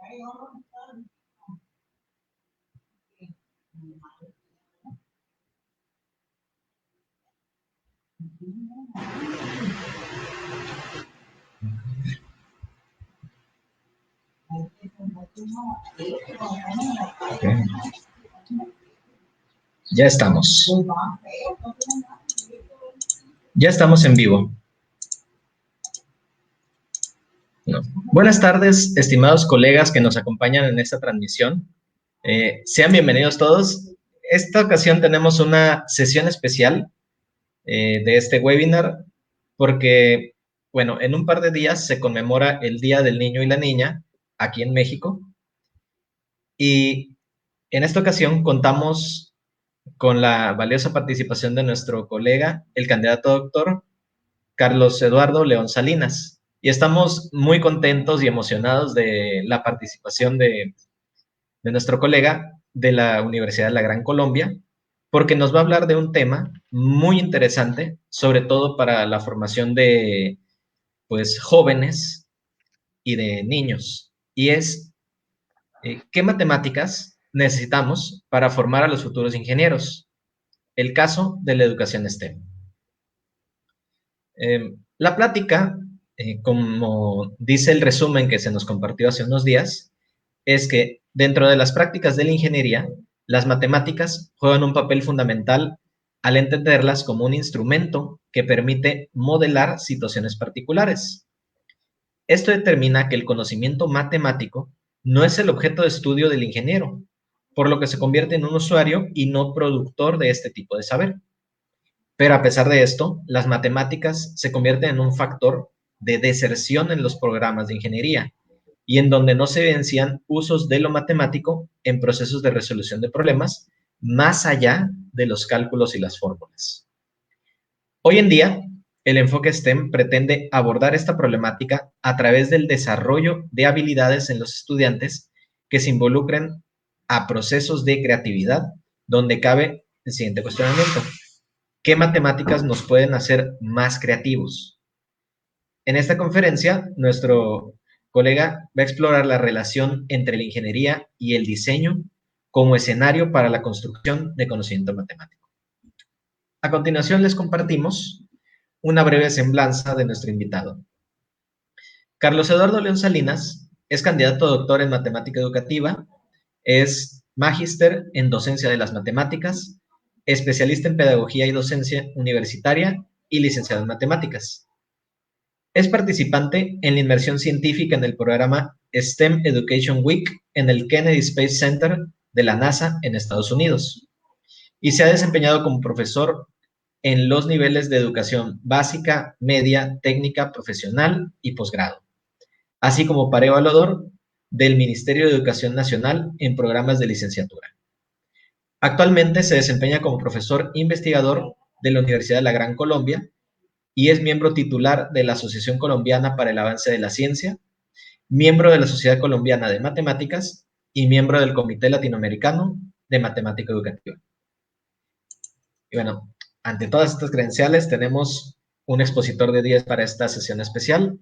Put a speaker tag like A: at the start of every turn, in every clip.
A: Okay. Ya estamos. Ya estamos en vivo. No. Buenas tardes, estimados colegas que nos acompañan en esta transmisión. Sean bienvenidos todos. Esta ocasión tenemos una sesión especial de este webinar porque, bueno, en un par de días se conmemora el Día del Niño y la Niña aquí en México. Y en esta ocasión contamos con la valiosa participación de nuestro colega, el candidato doctor Carlos Eduardo León Salinas. Y estamos muy contentos y emocionados de la participación de nuestro colega de la Universidad de la Gran Colombia, porque nos va a hablar de un tema muy interesante, sobre todo para la formación de pues, jóvenes y de niños. Y es, ¿qué matemáticas necesitamos para formar a los futuros ingenieros? El caso de la educación STEM. La plática, como dice el resumen que se nos compartió hace unos días, es que dentro de las prácticas de la ingeniería, las matemáticas juegan un papel fundamental al entenderlas como un instrumento que permite modelar situaciones particulares. Esto determina que el conocimiento matemático no es el objeto de estudio del ingeniero, por lo que se convierte en un usuario y no productor de este tipo de saber. Pero a pesar de esto, las matemáticas se convierten en un factor de deserción en los programas de ingeniería y en donde no se evidencian usos de lo matemático en procesos de resolución de problemas más allá de los cálculos y las fórmulas. Hoy en día, el enfoque STEM pretende abordar esta problemática a través del desarrollo de habilidades en los estudiantes que se involucren a procesos de creatividad, donde cabe el siguiente cuestionamiento. ¿Qué matemáticas nos pueden hacer más creativos? En esta conferencia, nuestro colega va a explorar la relación entre la ingeniería y el diseño como escenario para la construcción de conocimiento matemático. A continuación, les compartimos una breve semblanza de nuestro invitado. Carlos Eduardo León Salinas es candidato a doctor en matemática educativa, es magíster en docencia de las matemáticas, especialista en pedagogía y docencia universitaria y licenciado en matemáticas. Es participante en la inmersión científica en el programa STEM Education Week en el Kennedy Space Center de la NASA en Estados Unidos y se ha desempeñado como profesor en los niveles de educación básica, media, técnica, profesional y posgrado, así como para evaluador del Ministerio de Educación Nacional en programas de licenciatura. Actualmente se desempeña como profesor investigador de la Universidad de la Gran Colombia y es miembro titular de la Asociación Colombiana para el Avance de la Ciencia, miembro de la Sociedad Colombiana de Matemáticas y miembro del Comité Latinoamericano de Matemática Educativa. Y bueno, ante todas estas credenciales tenemos un expositor de 10 para esta sesión especial.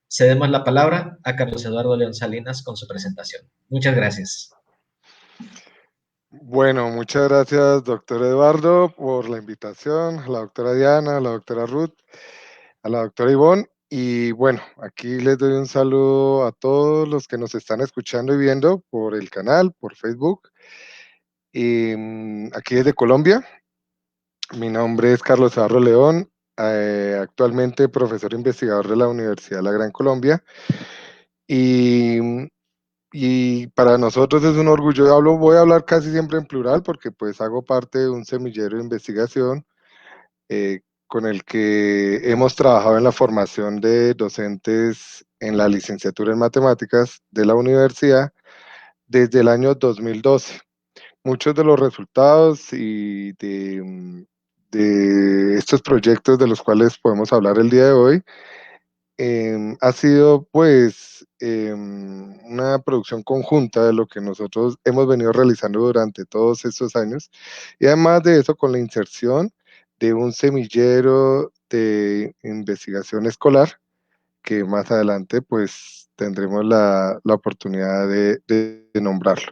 A: Cedemos la palabra a Carlos Eduardo León Salinas con su presentación. Muchas gracias.
B: Bueno, muchas gracias, doctor Eduardo, por la invitación, a la doctora Diana, a la doctora Ruth, a la doctora Ivonne. Y bueno, aquí les doy un saludo a todos los que nos están escuchando y viendo por el canal, por Facebook. Y, aquí desde Colombia. Mi nombre es Carlos Eduardo León, actualmente profesor investigador de la Universidad de la Gran Colombia. Y para nosotros es un orgullo. Voy a hablar casi siempre en plural porque pues hago parte de un semillero de investigación con el que hemos trabajado en la formación de docentes en la licenciatura en matemáticas de la universidad desde el año 2012. Muchos de los resultados y de estos proyectos de los cuales podemos hablar el día de hoy ha sido pues una producción conjunta de lo que nosotros hemos venido realizando durante todos estos años y además de eso con la inserción de un semillero de investigación escolar que más adelante pues tendremos la oportunidad de nombrarlo.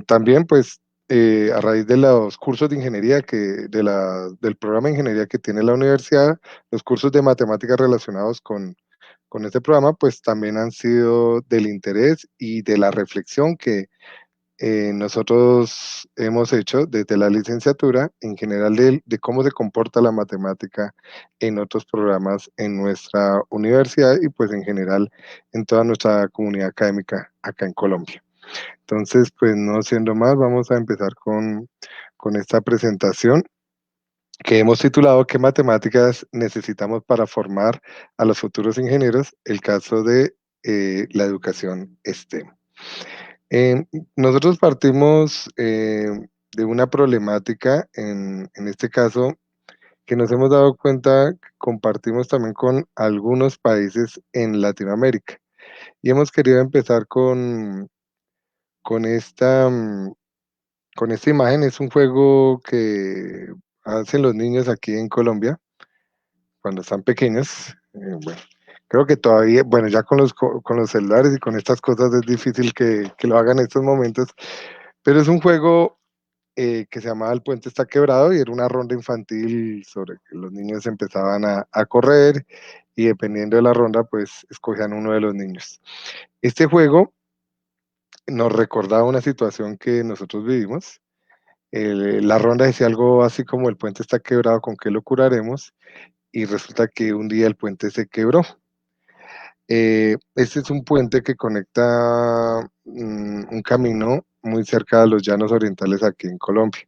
B: También pues a raíz de los cursos de ingeniería del programa de ingeniería que tiene la universidad, los cursos de matemáticas relacionados con este programa pues también han sido del interés y de la reflexión que nosotros hemos hecho desde la licenciatura en general de cómo se comporta la matemática en otros programas en nuestra universidad y pues en general en toda nuestra comunidad académica acá en Colombia. Entonces, pues no siendo más, vamos a empezar con esta presentación que hemos titulado ¿Qué matemáticas necesitamos para formar a los futuros ingenieros? El caso de la educación STEM. Eh, Nosotros partimos de una problemática, en este caso, que nos hemos dado cuenta que compartimos también con algunos países en Latinoamérica. Y hemos querido empezar con con esta imagen. Es un juego que hacen los niños aquí en Colombia cuando están pequeños. Bueno, creo que todavía, bueno, ya con los celulares y con estas cosas es difícil que lo hagan en estos momentos, pero es un juego que se llamaba El puente está quebrado y era una ronda infantil sobre que los niños empezaban a correr y dependiendo de la ronda, pues escogían uno de los niños. Este juego nos recordaba una situación que nosotros vivimos. La ronda decía algo así como el puente está quebrado, ¿con qué lo curaremos? Y resulta que un día el puente se quebró. Este es un puente que conecta un camino muy cerca de los llanos orientales aquí en Colombia.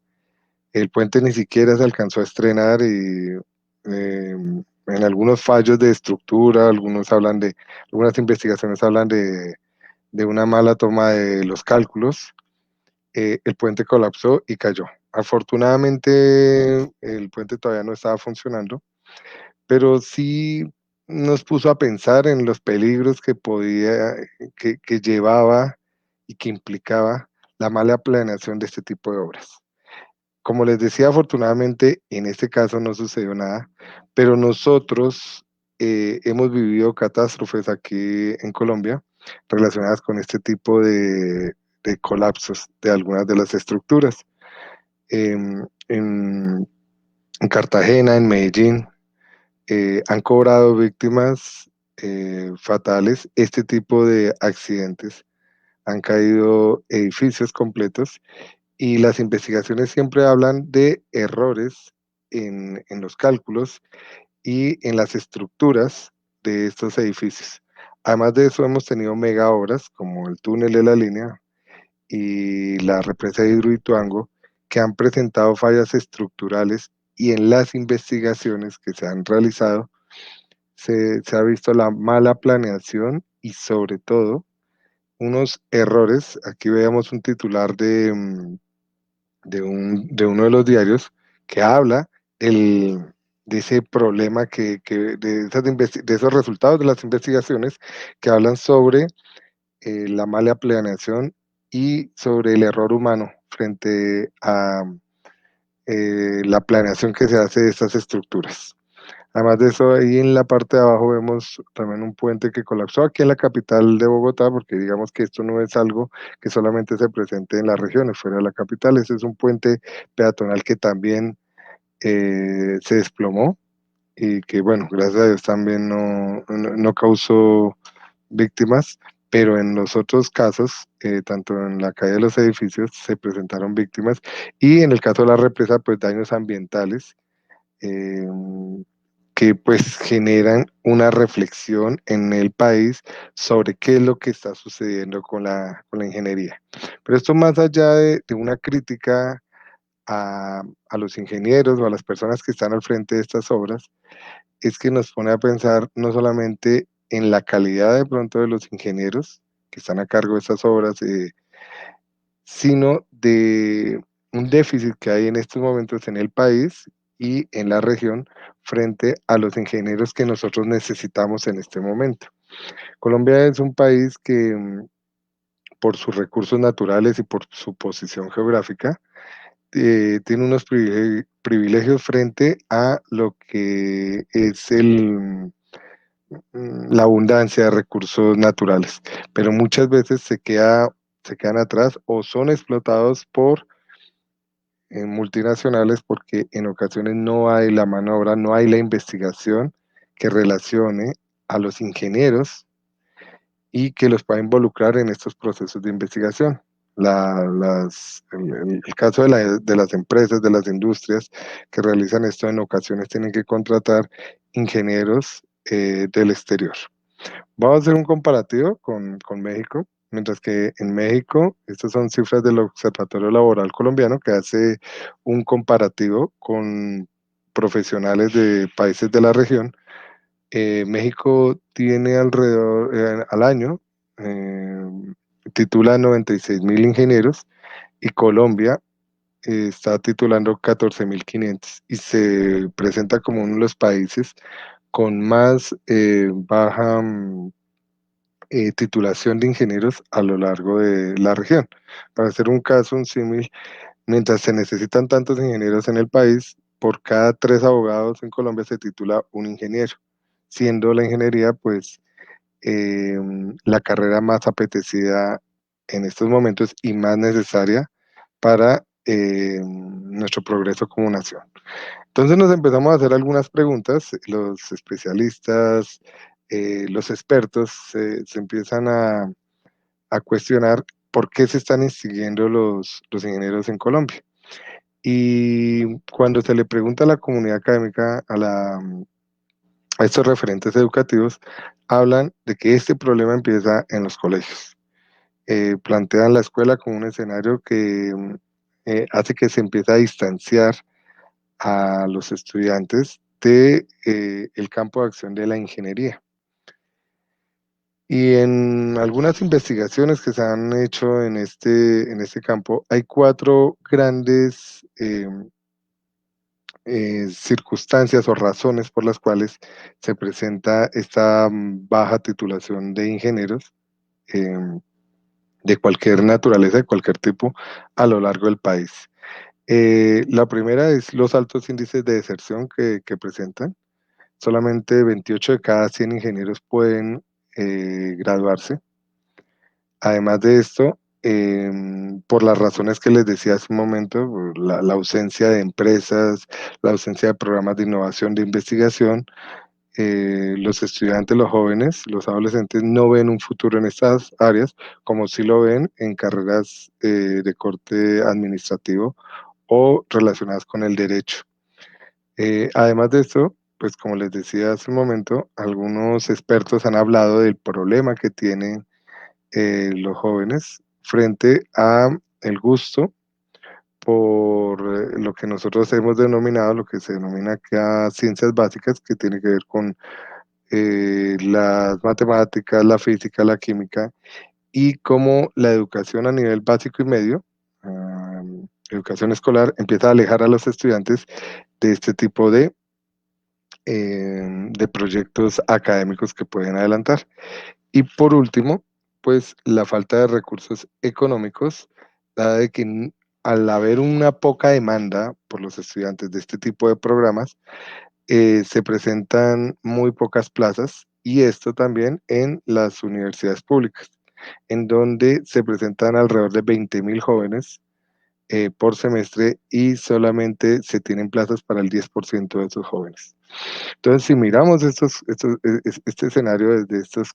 B: El puente ni siquiera se alcanzó a estrenar y en algunos fallos de estructura, algunas investigaciones hablan de una mala toma de los cálculos. El puente colapsó y cayó. Afortunadamente el puente todavía no estaba funcionando, pero sí nos puso a pensar en los peligros que llevaba y que implicaba la mala planeación de este tipo de obras. Como les decía, afortunadamente en este caso no sucedió nada, pero nosotros hemos vivido catástrofes aquí en Colombia relacionadas con este tipo de colapsos de algunas de las estructuras. Em, en, en Cartagena, en Medellín, han cobrado víctimas fatales este tipo de accidentes. Han caído edificios completos y las investigaciones siempre hablan de errores en los cálculos y en las estructuras de estos edificios. Además de eso, hemos tenido mega obras como el túnel de la línea y la represa de Hidroituango que han presentado fallas estructurales y en las investigaciones que se han realizado se ha visto la mala planeación y sobre todo unos errores. Aquí veamos un titular de uno de los diarios que habla del- de ese problema de esos resultados de las investigaciones que hablan sobre la mala planeación y sobre el error humano frente a la planeación que se hace de estas estructuras. Además de eso, ahí en la parte de abajo vemos también un puente que colapsó aquí en la capital de Bogotá, porque digamos que esto no es algo que solamente se presente en las regiones, fuera de la capital. Ese es un puente peatonal que también se desplomó y que, bueno, gracias a Dios también no causó víctimas, pero en los otros casos, tanto en la caída de los edificios, se presentaron víctimas y en el caso de la represa, pues daños ambientales. eh, que pues generan una reflexión en el país sobre qué es lo que está sucediendo con la ingeniería. Pero esto más allá de una crítica a los ingenieros o a las personas que están al frente de estas obras, es que nos pone a pensar no solamente en la calidad de pronto de los ingenieros que están a cargo de estas obras, sino de un déficit que hay en estos momentos en el país y en la región frente a los ingenieros que nosotros necesitamos en este momento. Colombia es un país que por sus recursos naturales y por su posición geográfica, tiene unos privilegios frente a lo que es la abundancia de recursos naturales, pero muchas veces se quedan atrás o son explotados por multinacionales porque en ocasiones no hay la mano de obra, no hay la investigación que relacione a los ingenieros y que los pueda involucrar en estos procesos de investigación. El caso de las empresas, de las industrias que realizan esto, en ocasiones tienen que contratar ingenieros del exterior. Vamos a hacer un comparativo con México, mientras que en México, estas son cifras del Observatorio Laboral Colombiano, que hace un comparativo con profesionales de países de la región. México tiene alrededor, al año, eh, titula 96.000 ingenieros y Colombia está titulando 14.500 y se presenta como uno de los países con más baja titulación de ingenieros a lo largo de la región. Para hacer un caso, un símil, mientras se necesitan tantos ingenieros en el país, por cada 3 abogados en Colombia se titula un ingeniero, siendo la ingeniería pues eh, la carrera más apetecida en estos momentos y más necesaria para nuestro progreso como nación. Entonces nos empezamos a hacer algunas preguntas, los especialistas, los expertos se empiezan a cuestionar por qué se están extinguiendo los ingenieros en Colombia. Y cuando se le pregunta a la comunidad académica, a estos referentes educativos, hablan de que este problema empieza en los colegios. Plantean la escuela como un escenario que hace que se empiece a distanciar a los estudiantes de el campo de acción de la ingeniería. Y en algunas investigaciones que se han hecho en este campo, hay 4 grandes circunstancias o razones por las cuales se presenta esta baja titulación de ingenieros eh, de cualquier naturaleza, de cualquier tipo, a lo largo del país. La primera es los altos índices de deserción que presentan. Solamente 28 de cada 100 ingenieros pueden graduarse. Además de esto, por las razones que les decía hace un momento, por la ausencia de empresas, la ausencia de programas de innovación, de investigación, los estudiantes, los jóvenes, los adolescentes no ven un futuro en estas áreas como si lo ven en carreras de corte administrativo o relacionadas con el derecho. Además de esto, pues como les decía hace un momento, algunos expertos han hablado del problema que tienen los jóvenes frente a el gusto por lo que nosotros hemos denominado, lo que se denomina acá ciencias básicas, que tiene que ver con las matemáticas, la física, la química, y cómo la educación a nivel básico y medio, educación escolar, empieza a alejar a los estudiantes de este tipo de proyectos académicos que pueden adelantar. Y por último, pues la falta de recursos económicos, dada de que al haber una poca demanda por los estudiantes de este tipo de programas, se presentan muy pocas plazas y esto también en las universidades públicas, en donde se presentan alrededor de 20.000 jóvenes por semestre y solamente se tienen plazas para el 10% de esos jóvenes. Entonces, si miramos este escenario desde estas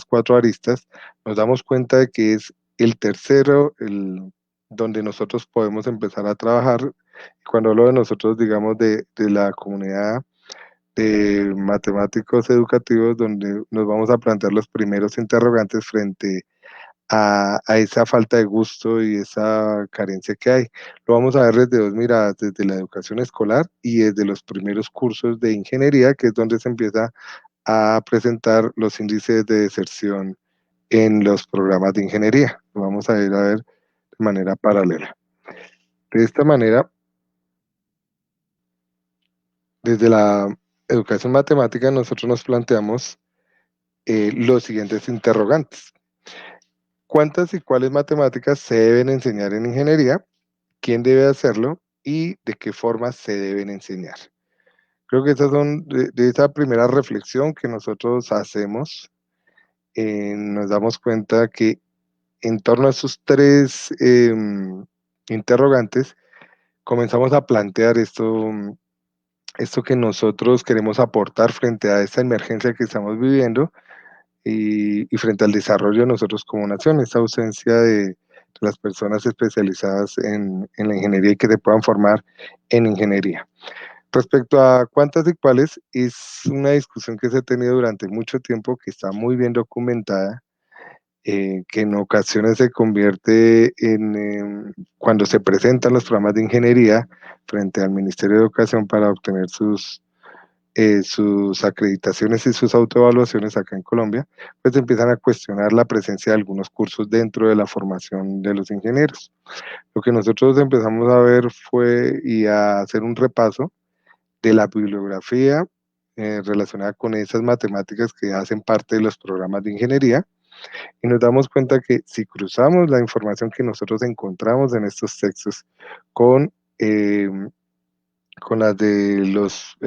B: 4 aristas, nos damos cuenta de que es el tercero, donde nosotros podemos empezar a trabajar. Cuando hablo de nosotros, digamos, de la comunidad de matemáticos educativos, donde nos vamos a plantear los primeros interrogantes frente a esa falta de gusto y esa carencia que hay. Lo vamos a ver desde 2 miradas, desde la educación escolar y desde los primeros cursos de ingeniería, que es donde se empieza a presentar los índices de deserción en los programas de ingeniería. Lo vamos a ir a ver de manera paralela. De esta manera, desde la educación matemática, nosotros nos planteamos los siguientes interrogantes. ¿Cuántas y cuáles matemáticas se deben enseñar en ingeniería? ¿Quién debe hacerlo y de qué forma se deben enseñar? Creo que esas son de esa primera reflexión que nosotros hacemos, nos damos cuenta que en torno a esos tres interrogantes comenzamos a plantear esto que nosotros queremos aportar frente a esta emergencia que estamos viviendo y frente al desarrollo de nosotros como nación, esta ausencia de las personas especializadas en la ingeniería y que se puedan formar en ingeniería. Respecto a cuántas y cuáles, es una discusión que se ha tenido durante mucho tiempo, que está muy bien documentada, que en ocasiones se convierte cuando se presentan los programas de ingeniería frente al Ministerio de Educación para obtener sus acreditaciones y sus autoevaluaciones acá en Colombia, pues empiezan a cuestionar la presencia de algunos cursos dentro de la formación de los ingenieros. Lo que nosotros empezamos a ver fue y a hacer un repaso de la bibliografía relacionada con esas matemáticas que hacen parte de los programas de ingeniería y nos damos cuenta que si cruzamos la información que nosotros encontramos en estos textos con, eh, con las de los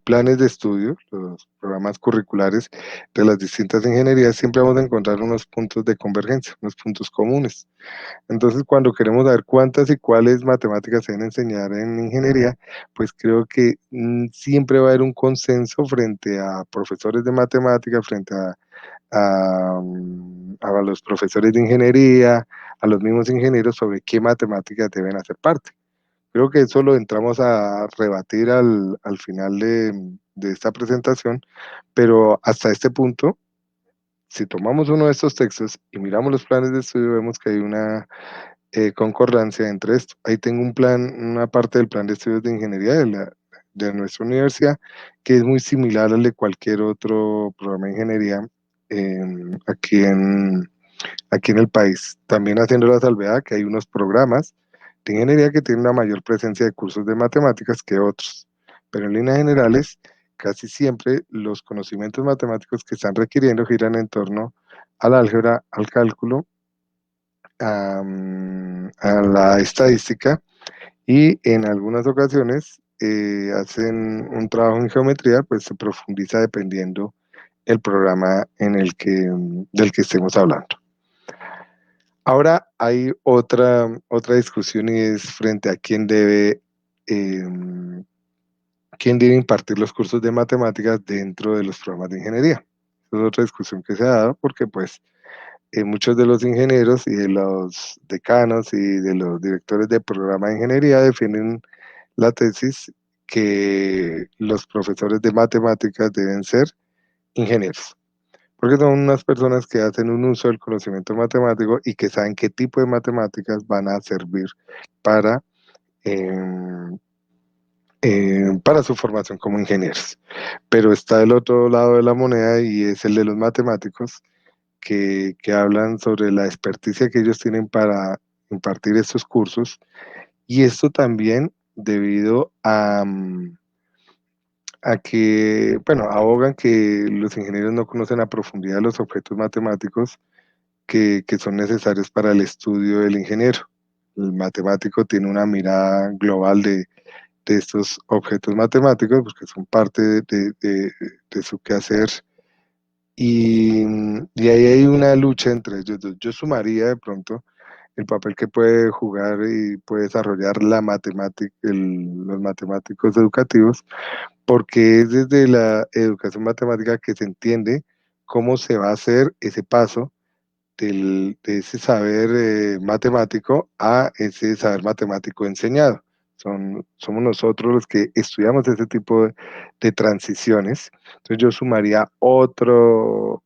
B: planes de estudio, los programas curriculares de las distintas ingenierías, siempre vamos a encontrar unos puntos de convergencia, unos puntos comunes. Entonces, cuando queremos saber cuántas y cuáles matemáticas se deben enseñar en ingeniería, pues creo que siempre va a haber un consenso frente a profesores de matemáticas, frente a los profesores de ingeniería, a los mismos ingenieros sobre qué matemáticas deben hacer parte. Creo que eso lo entramos a rebatir al final de esta presentación, pero hasta este punto, si tomamos uno de estos textos y miramos los planes de estudio, vemos que hay una concordancia entre esto. Ahí tengo un plan, una parte del plan de estudios de ingeniería de nuestra universidad, que es muy similar al de cualquier otro programa de ingeniería eh, aquí aquí en el país. También haciendo la salvedad que hay unos programas de ingeniería que tienen una mayor presencia de cursos de matemáticas que otros, pero en líneas generales, casi siempre los conocimientos matemáticos que están requiriendo giran en torno al álgebra, al cálculo, a la estadística y en algunas ocasiones hacen un trabajo en geometría, pues se profundiza dependiendo el programa del que estemos hablando. Ahora hay otra discusión y es frente a eh, quién debe impartir los cursos de matemáticas dentro de los programas de ingeniería. Esa es otra discusión que se ha dado porque pues muchos de los ingenieros y de los decanos y de los directores de programa de ingeniería defienden la tesis que los profesores de matemáticas deben ser ingenieros, porque son unas personas que hacen un uso del conocimiento matemático y que saben qué tipo de matemáticas van a servir para, eh, para su formación como ingenieros. Pero está el otro lado de la moneda y es el de los matemáticos que hablan sobre la experticia que ellos tienen para impartir estos cursos y esto también debido a que, bueno, abogan que los ingenieros no conocen a profundidad los objetos matemáticos que son necesarios para el estudio del ingeniero. El matemático tiene una mirada global de estos objetos matemáticos porque son parte de su quehacer y ahí hay una lucha entre ellos dos. Yo sumaría de pronto el papel que puede jugar y puede desarrollar la matemática, los matemáticos educativos, porque es desde la educación matemática que se entiende cómo se va a hacer ese paso de ese saber matemático a ese saber matemático enseñado. Somos nosotros los que estudiamos ese tipo de transiciones. Entonces yo sumaría otro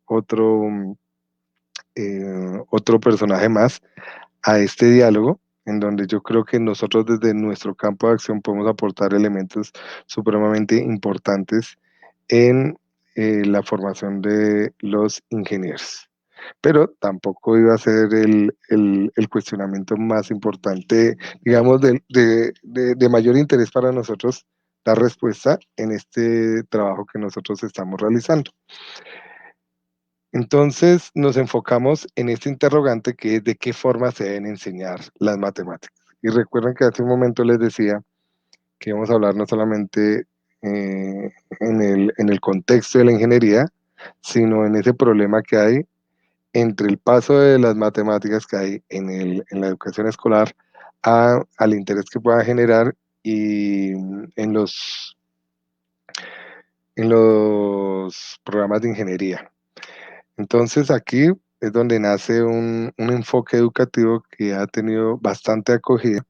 B: personaje más a este diálogo, en donde yo creo que nosotros desde nuestro campo de acción podemos aportar elementos supremamente importantes en la formación de los ingenieros. Pero tampoco iba a ser el cuestionamiento más importante, digamos, de mayor interés para nosotros dar respuesta en este trabajo que nosotros estamos realizando. Entonces nos enfocamos en este interrogante que es de qué forma se deben enseñar las matemáticas. Y recuerden que hace un momento les decía que vamos a hablar no solamente en el contexto de la ingeniería, sino en ese problema que hay entre el paso de las matemáticas que hay en la educación escolar al interés que pueda generar y en los programas de ingeniería. Entonces aquí es donde nace un enfoque educativo que ha tenido bastante acogida,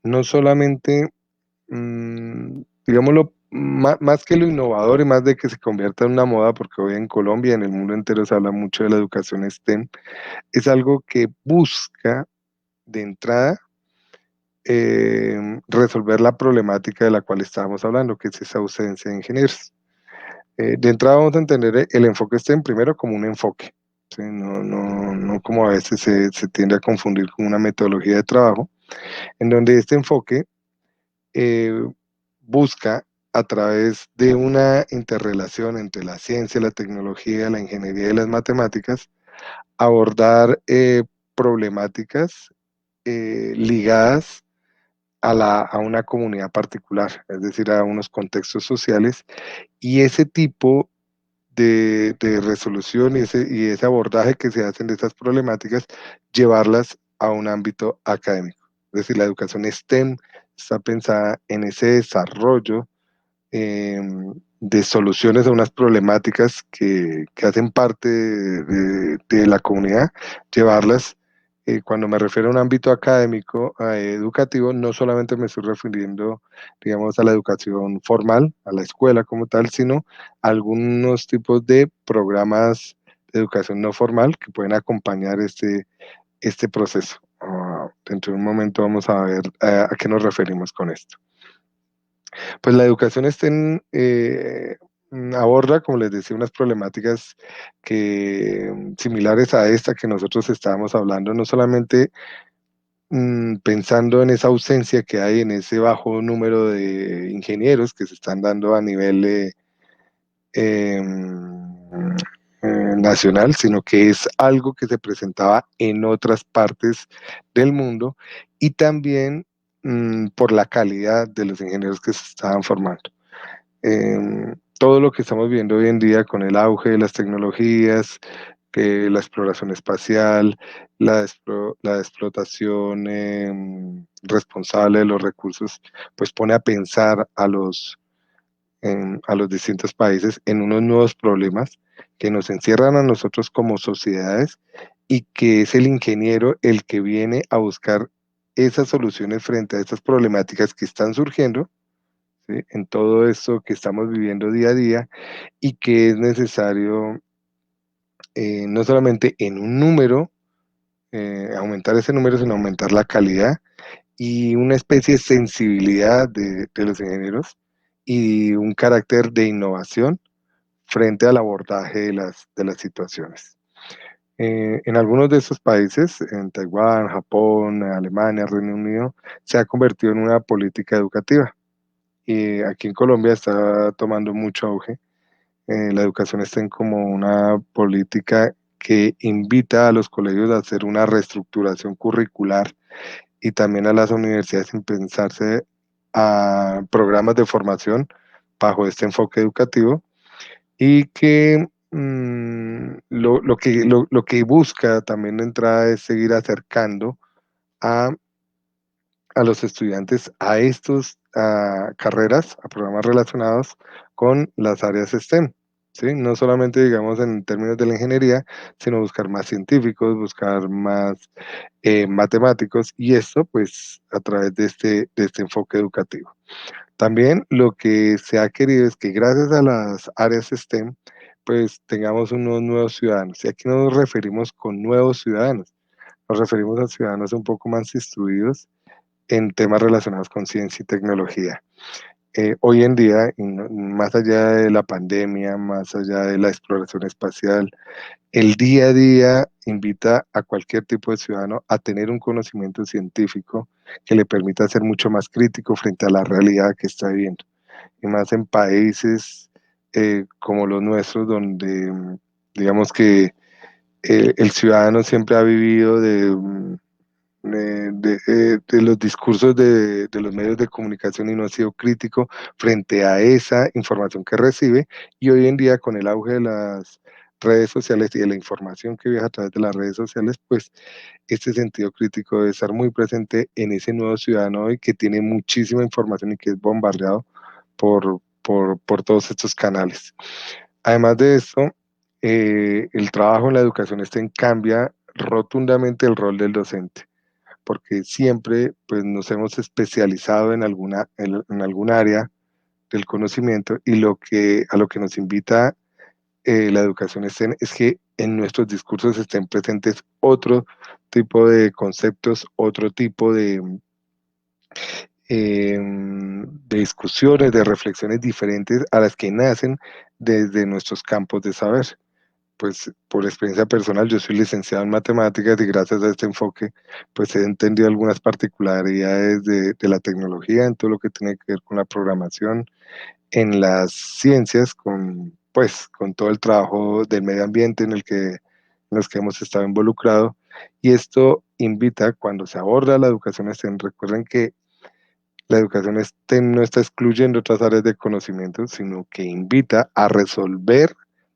B: no solamente, digámoslo, más que lo innovador y más de que se convierta en una moda, porque hoy en Colombia y en el mundo entero se habla mucho de la educación STEM, es algo que busca de entrada resolver la problemática de la cual estábamos hablando, que es esa ausencia de ingenieros. De entrada vamos a entender el enfoque STEM primero como un enfoque, ¿sí? No como a veces se tiende a confundir con una metodología de trabajo, en donde este enfoque eh, busca a través de una interrelación entre la ciencia, la tecnología, la ingeniería y las matemáticas, abordar problemáticas ligadas a una comunidad particular, es decir, a unos contextos sociales, y ese tipo de resolución y ese abordaje que se hacen de estas problemáticas, llevarlas a un ámbito académico. Es decir, la educación STEM está pensada en ese desarrollo eh, de soluciones a unas problemáticas que hacen parte de la comunidad, llevarlas. Cuando me refiero a un ámbito académico, educativo, no solamente me estoy refiriendo, digamos, a la educación formal, a la escuela como tal, sino a algunos tipos de programas de educación no formal que pueden acompañar este proceso. Dentro de un momento vamos a ver a qué nos referimos con esto. Pues la educación aborda, como les decía, unas problemáticas similares a esta que nosotros estábamos hablando, no solamente pensando en esa ausencia que hay en ese bajo número de ingenieros que se están dando a nivel nacional, sino que es algo que se presentaba en otras partes del mundo y también por la calidad de los ingenieros que se estaban formando. Todo lo que estamos viendo hoy en día con el auge de las tecnologías, que la exploración espacial, la explotación responsable de los recursos, pues pone a pensar a los distintos países en unos nuevos problemas que nos encierran a nosotros como sociedades y que es el ingeniero el que viene a buscar esas soluciones frente a estas problemáticas que están surgiendo, ¿sí? En todo esto que estamos viviendo día a día y que es necesario no solamente en un número, aumentar ese número, sino aumentar la calidad y una especie de sensibilidad de los ingenieros y un carácter de innovación frente al abordaje de las situaciones. En algunos de estos países, en Taiwán, Japón, Alemania, Reino Unido, se ha convertido en una política educativa. Y aquí en Colombia está tomando mucho auge. La educación está en como una política que invita a los colegios a hacer una reestructuración curricular y también a las universidades en pensarse a programas de formación bajo este enfoque educativo y que lo que busca también de entrada es seguir acercando a, a los estudiantes a estos carreras, a programas relacionados con las áreas STEM. ¿Sí? No solamente, digamos, en términos de la ingeniería, sino buscar más científicos, buscar más matemáticos y esto pues a través de este enfoque educativo. También lo que se ha querido es que gracias a las áreas STEM, pues tengamos unos nuevos ciudadanos. ¿Y a qué nos referimos con nuevos ciudadanos? Nos referimos a ciudadanos un poco más instruidos en temas relacionados con ciencia y tecnología. Hoy en día, y más allá de la pandemia, más allá de la exploración espacial, el día a día invita a cualquier tipo de ciudadano a tener un conocimiento científico que le permita ser mucho más crítico frente a la realidad que está viviendo. Y más en países como los nuestros, donde digamos que el ciudadano siempre ha vivido de los discursos de los medios de comunicación y no ha sido crítico frente a esa información que recibe. Y hoy en día, con el auge de las redes sociales y de la información que viaja a través de las redes sociales, pues este sentido crítico debe estar muy presente en ese nuevo ciudadano hoy que tiene muchísima información y que es bombardeado por todos estos canales. Además de esto, el trabajo en la educación cambia rotundamente el rol del docente, porque siempre pues, nos hemos especializado en algún área del conocimiento y a lo que nos invita la educación es que en nuestros discursos estén presentes otro tipo de conceptos, otro tipo de discusiones, de reflexiones diferentes a las que nacen desde nuestros campos de saber. Pues por experiencia personal, yo soy licenciado en matemáticas y gracias a este enfoque, pues he entendido algunas particularidades de la tecnología en todo lo que tiene que ver con la programación, en las ciencias, pues, con todo el trabajo del medio ambiente en los que hemos estado involucrados. Y esto invita, cuando se aborda la educación STEM, recuerden que la educación STEM no está excluyendo otras áreas de conocimiento, sino que invita a resolver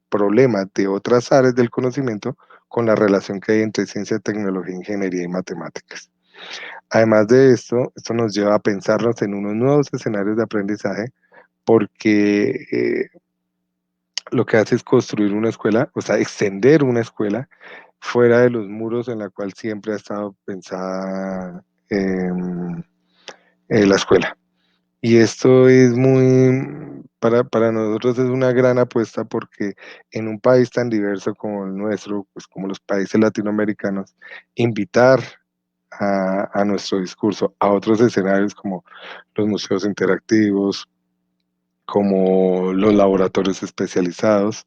B: problemas de otras áreas del conocimiento con la relación que hay entre ciencia, tecnología, ingeniería y matemáticas. Además de esto nos lleva a pensarnos en unos nuevos escenarios de aprendizaje porque lo que hace es construir una escuela, o sea, extender una escuela fuera de los muros en la cual siempre ha estado pensada la escuela. Y esto es para nosotros es una gran apuesta porque en un país tan diverso como el nuestro, pues como los países latinoamericanos, invitar a nuestro discurso a otros escenarios como los museos interactivos, como los laboratorios especializados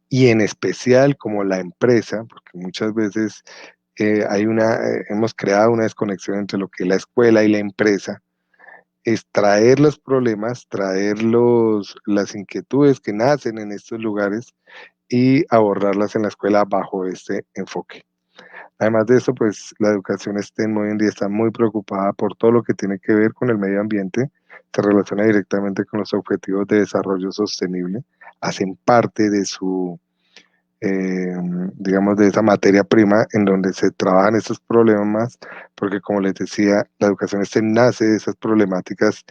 B: y en especial como la empresa, porque muchas veces hemos creado una desconexión entre lo que es la escuela y la empresa, es traer los problemas, traer las inquietudes que nacen en estos lugares y abordarlas en la escuela bajo este enfoque. Además de eso, pues la educación STEM hoy en día está muy preocupada por todo lo que tiene que ver con el medio ambiente, se relaciona directamente con los objetivos de desarrollo sostenible, hacen parte de eh, digamos, de esa materia prima en donde se trabajan estos problemas, porque como les decía, la educación STEM nace de esas problemáticas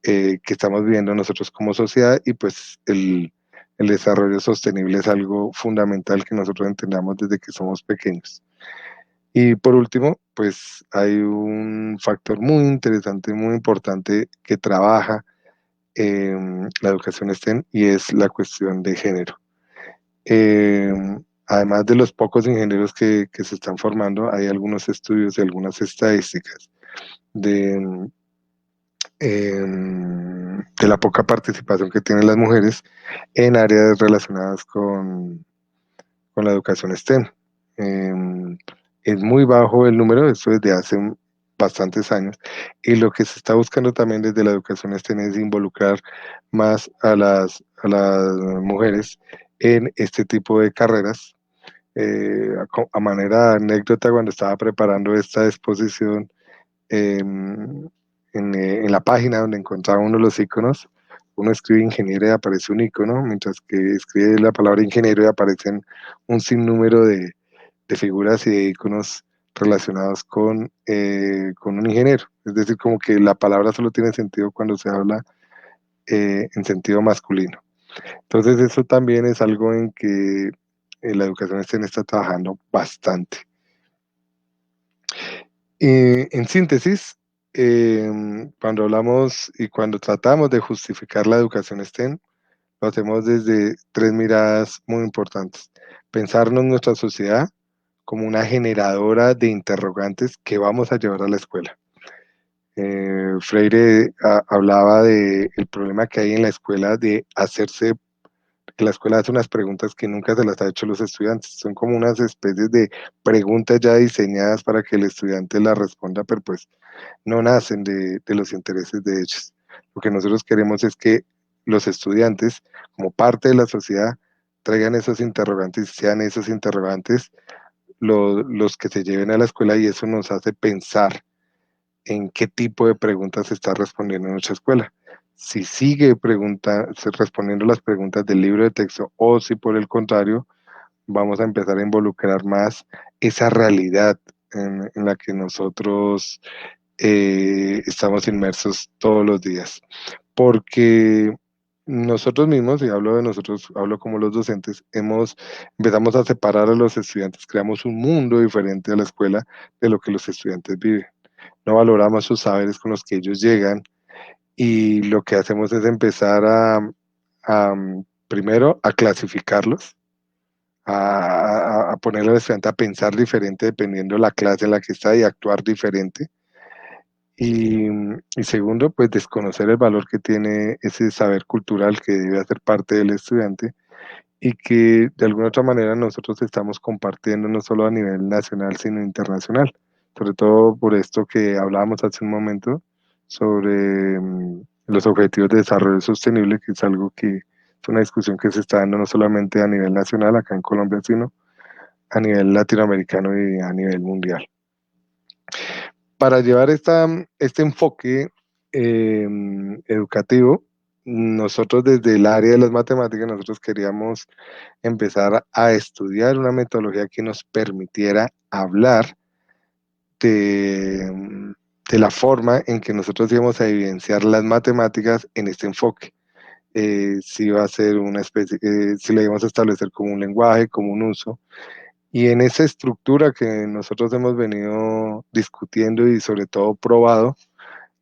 B: que estamos viviendo nosotros como sociedad y pues el desarrollo sostenible es algo fundamental que nosotros entendamos desde que somos pequeños. Y por último, pues hay un factor muy interesante, muy importante que trabaja la educación STEM y es la cuestión de género. Eh, Además de los pocos ingenieros que se están formando, hay algunos estudios y algunas estadísticas de, de la poca participación que tienen las mujeres en áreas relacionadas con la educación STEM. Es muy bajo el número, esto desde hace bastantes años, y lo que se está buscando también desde la educación STEM es involucrar más a las mujeres en este tipo de carreras. A manera de anécdota, cuando estaba preparando esta exposición, en la página donde encontraba uno de los iconos, uno escribe ingeniero y aparece un icono, mientras que escribe la palabra ingeniero y aparecen un sinnúmero de figuras y de iconos relacionados con un ingeniero. Es decir, como que la palabra solo tiene sentido cuando se habla en sentido masculino. Entonces, eso también es algo en que la educación STEM está trabajando bastante. En síntesis, cuando hablamos y cuando tratamos de justificar la educación STEM, lo hacemos desde tres miradas muy importantes. Pensarnos nuestra sociedad como una generadora de interrogantes que vamos a llevar a la escuela. Freire hablaba del problema que hay en la escuela de hacerse, que la escuela hace unas preguntas que nunca se las ha hecho los estudiantes. Son como unas especies de preguntas ya diseñadas para que el estudiante las responda, pero pues no nacen de los intereses de ellos. Lo que nosotros queremos es que los estudiantes, como parte de la sociedad, traigan esos interrogantes, sean esos interrogantes los que se lleven a la escuela y eso nos hace pensar en qué tipo de preguntas se está respondiendo en nuestra escuela. Si sigue respondiendo las preguntas del libro de texto o si por el contrario vamos a empezar a involucrar más esa realidad en la que nosotros estamos inmersos todos los días. Porque nosotros mismos, y hablo de nosotros, hablo como los docentes, empezamos a separar a los estudiantes, creamos un mundo diferente a la escuela de lo que los estudiantes viven. No valoramos sus saberes con los que ellos llegan y lo que hacemos es empezar a, primero, a clasificarlos, a ponerle al estudiante a pensar diferente dependiendo de la clase en la que está y actuar diferente. Y segundo, pues desconocer el valor que tiene ese saber cultural que debe hacer parte del estudiante y que de alguna otra manera nosotros estamos compartiendo no solo a nivel nacional, sino internacional. Sobre todo por esto que hablábamos hace un momento sobre los objetivos de desarrollo sostenible, que es algo que es una discusión que se está dando no solamente a nivel nacional acá en Colombia, sino a nivel latinoamericano y a nivel mundial. Para llevar este enfoque educativo, nosotros desde el área de las matemáticas, nosotros queríamos empezar a estudiar una metodología que nos permitiera hablar de la forma en que nosotros íbamos a evidenciar las matemáticas en este enfoque. Si va a ser una especie, si le íbamos a establecer como un lenguaje, como un uso, y en esa estructura que nosotros hemos venido discutiendo y sobre todo probado,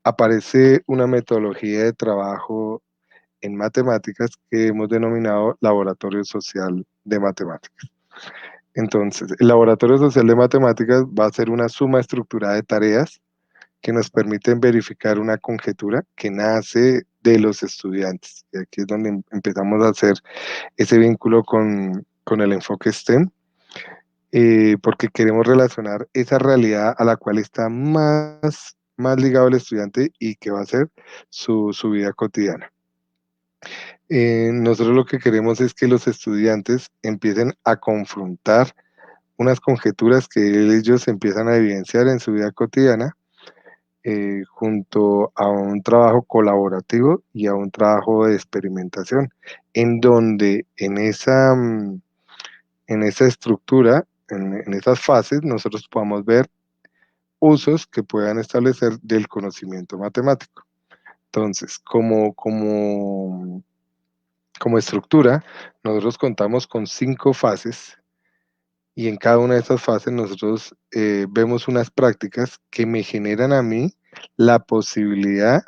B: aparece una metodología de trabajo en matemáticas que hemos denominado Laboratorio Social de Matemáticas. Entonces, el Laboratorio Social de Matemáticas va a ser una suma estructurada de tareas que nos permiten verificar una conjetura que nace de los estudiantes. Y aquí es donde empezamos a hacer ese vínculo con el enfoque STEM, porque queremos relacionar esa realidad a la cual está más ligado el estudiante y que va a ser su vida cotidiana. Nosotros lo que queremos es que los estudiantes empiecen a confrontar unas conjeturas que ellos empiezan a evidenciar en su vida cotidiana, junto a un trabajo colaborativo y a un trabajo de experimentación, en donde en esa estructura, en esas fases, nosotros podamos ver usos que puedan establecer del conocimiento matemático. Entonces, como estructura, nosotros contamos con 5 fases y en cada una de esas fases nosotros vemos unas prácticas que me generan a mí la posibilidad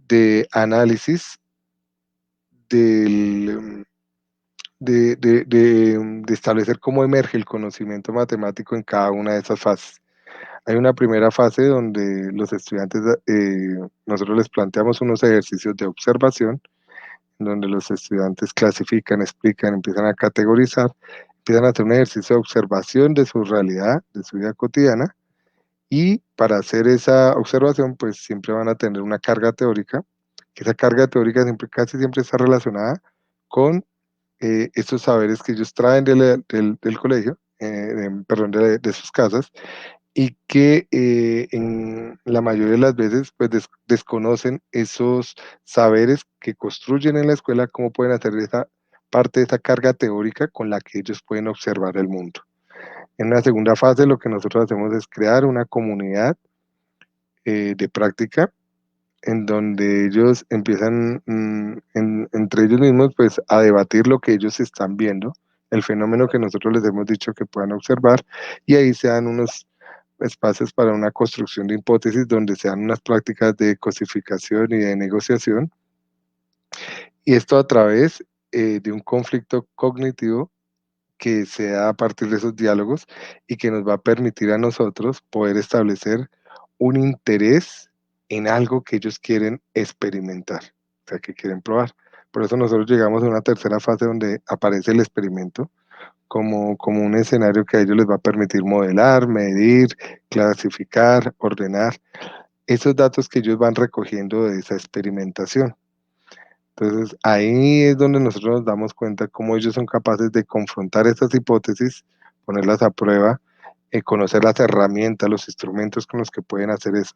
B: de análisis del, de establecer cómo emerge el conocimiento matemático en cada una de esas fases. Hay una primera fase donde los estudiantes, nosotros les planteamos unos ejercicios de observación, donde los estudiantes clasifican, explican, empiezan a categorizar, empiezan a hacer un ejercicio de observación de su realidad, de su vida cotidiana, y para hacer esa observación, pues siempre van a tener una carga teórica, que esa carga teórica casi siempre está relacionada con estos saberes que ellos traen del colegio, perdón, de sus casas, y que en la mayoría de las veces pues desconocen esos saberes que construyen en la escuela, cómo pueden hacer esa parte de esa carga teórica con la que ellos pueden observar el mundo. En la segunda fase lo que nosotros hacemos es crear una comunidad de práctica en donde ellos empiezan entre ellos mismos pues a debatir lo que ellos están viendo, el fenómeno que nosotros les hemos dicho que puedan observar, y ahí se dan unos espacios para una construcción de hipótesis donde se dan unas prácticas de cosificación y de negociación, y esto a través de un conflicto cognitivo que se da a partir de esos diálogos y que nos va a permitir a nosotros poder establecer un interés en algo que ellos quieren experimentar, o sea, que quieren probar. Por eso nosotros llegamos a una tercera fase donde aparece el experimento como un escenario que a ellos les va a permitir modelar, medir, clasificar, ordenar esos datos que ellos van recogiendo de esa experimentación. Entonces, ahí es donde nosotros nos damos cuenta cómo ellos son capaces de confrontar estas hipótesis, ponerlas a prueba, conocer las herramientas, los instrumentos con los que pueden hacer eso.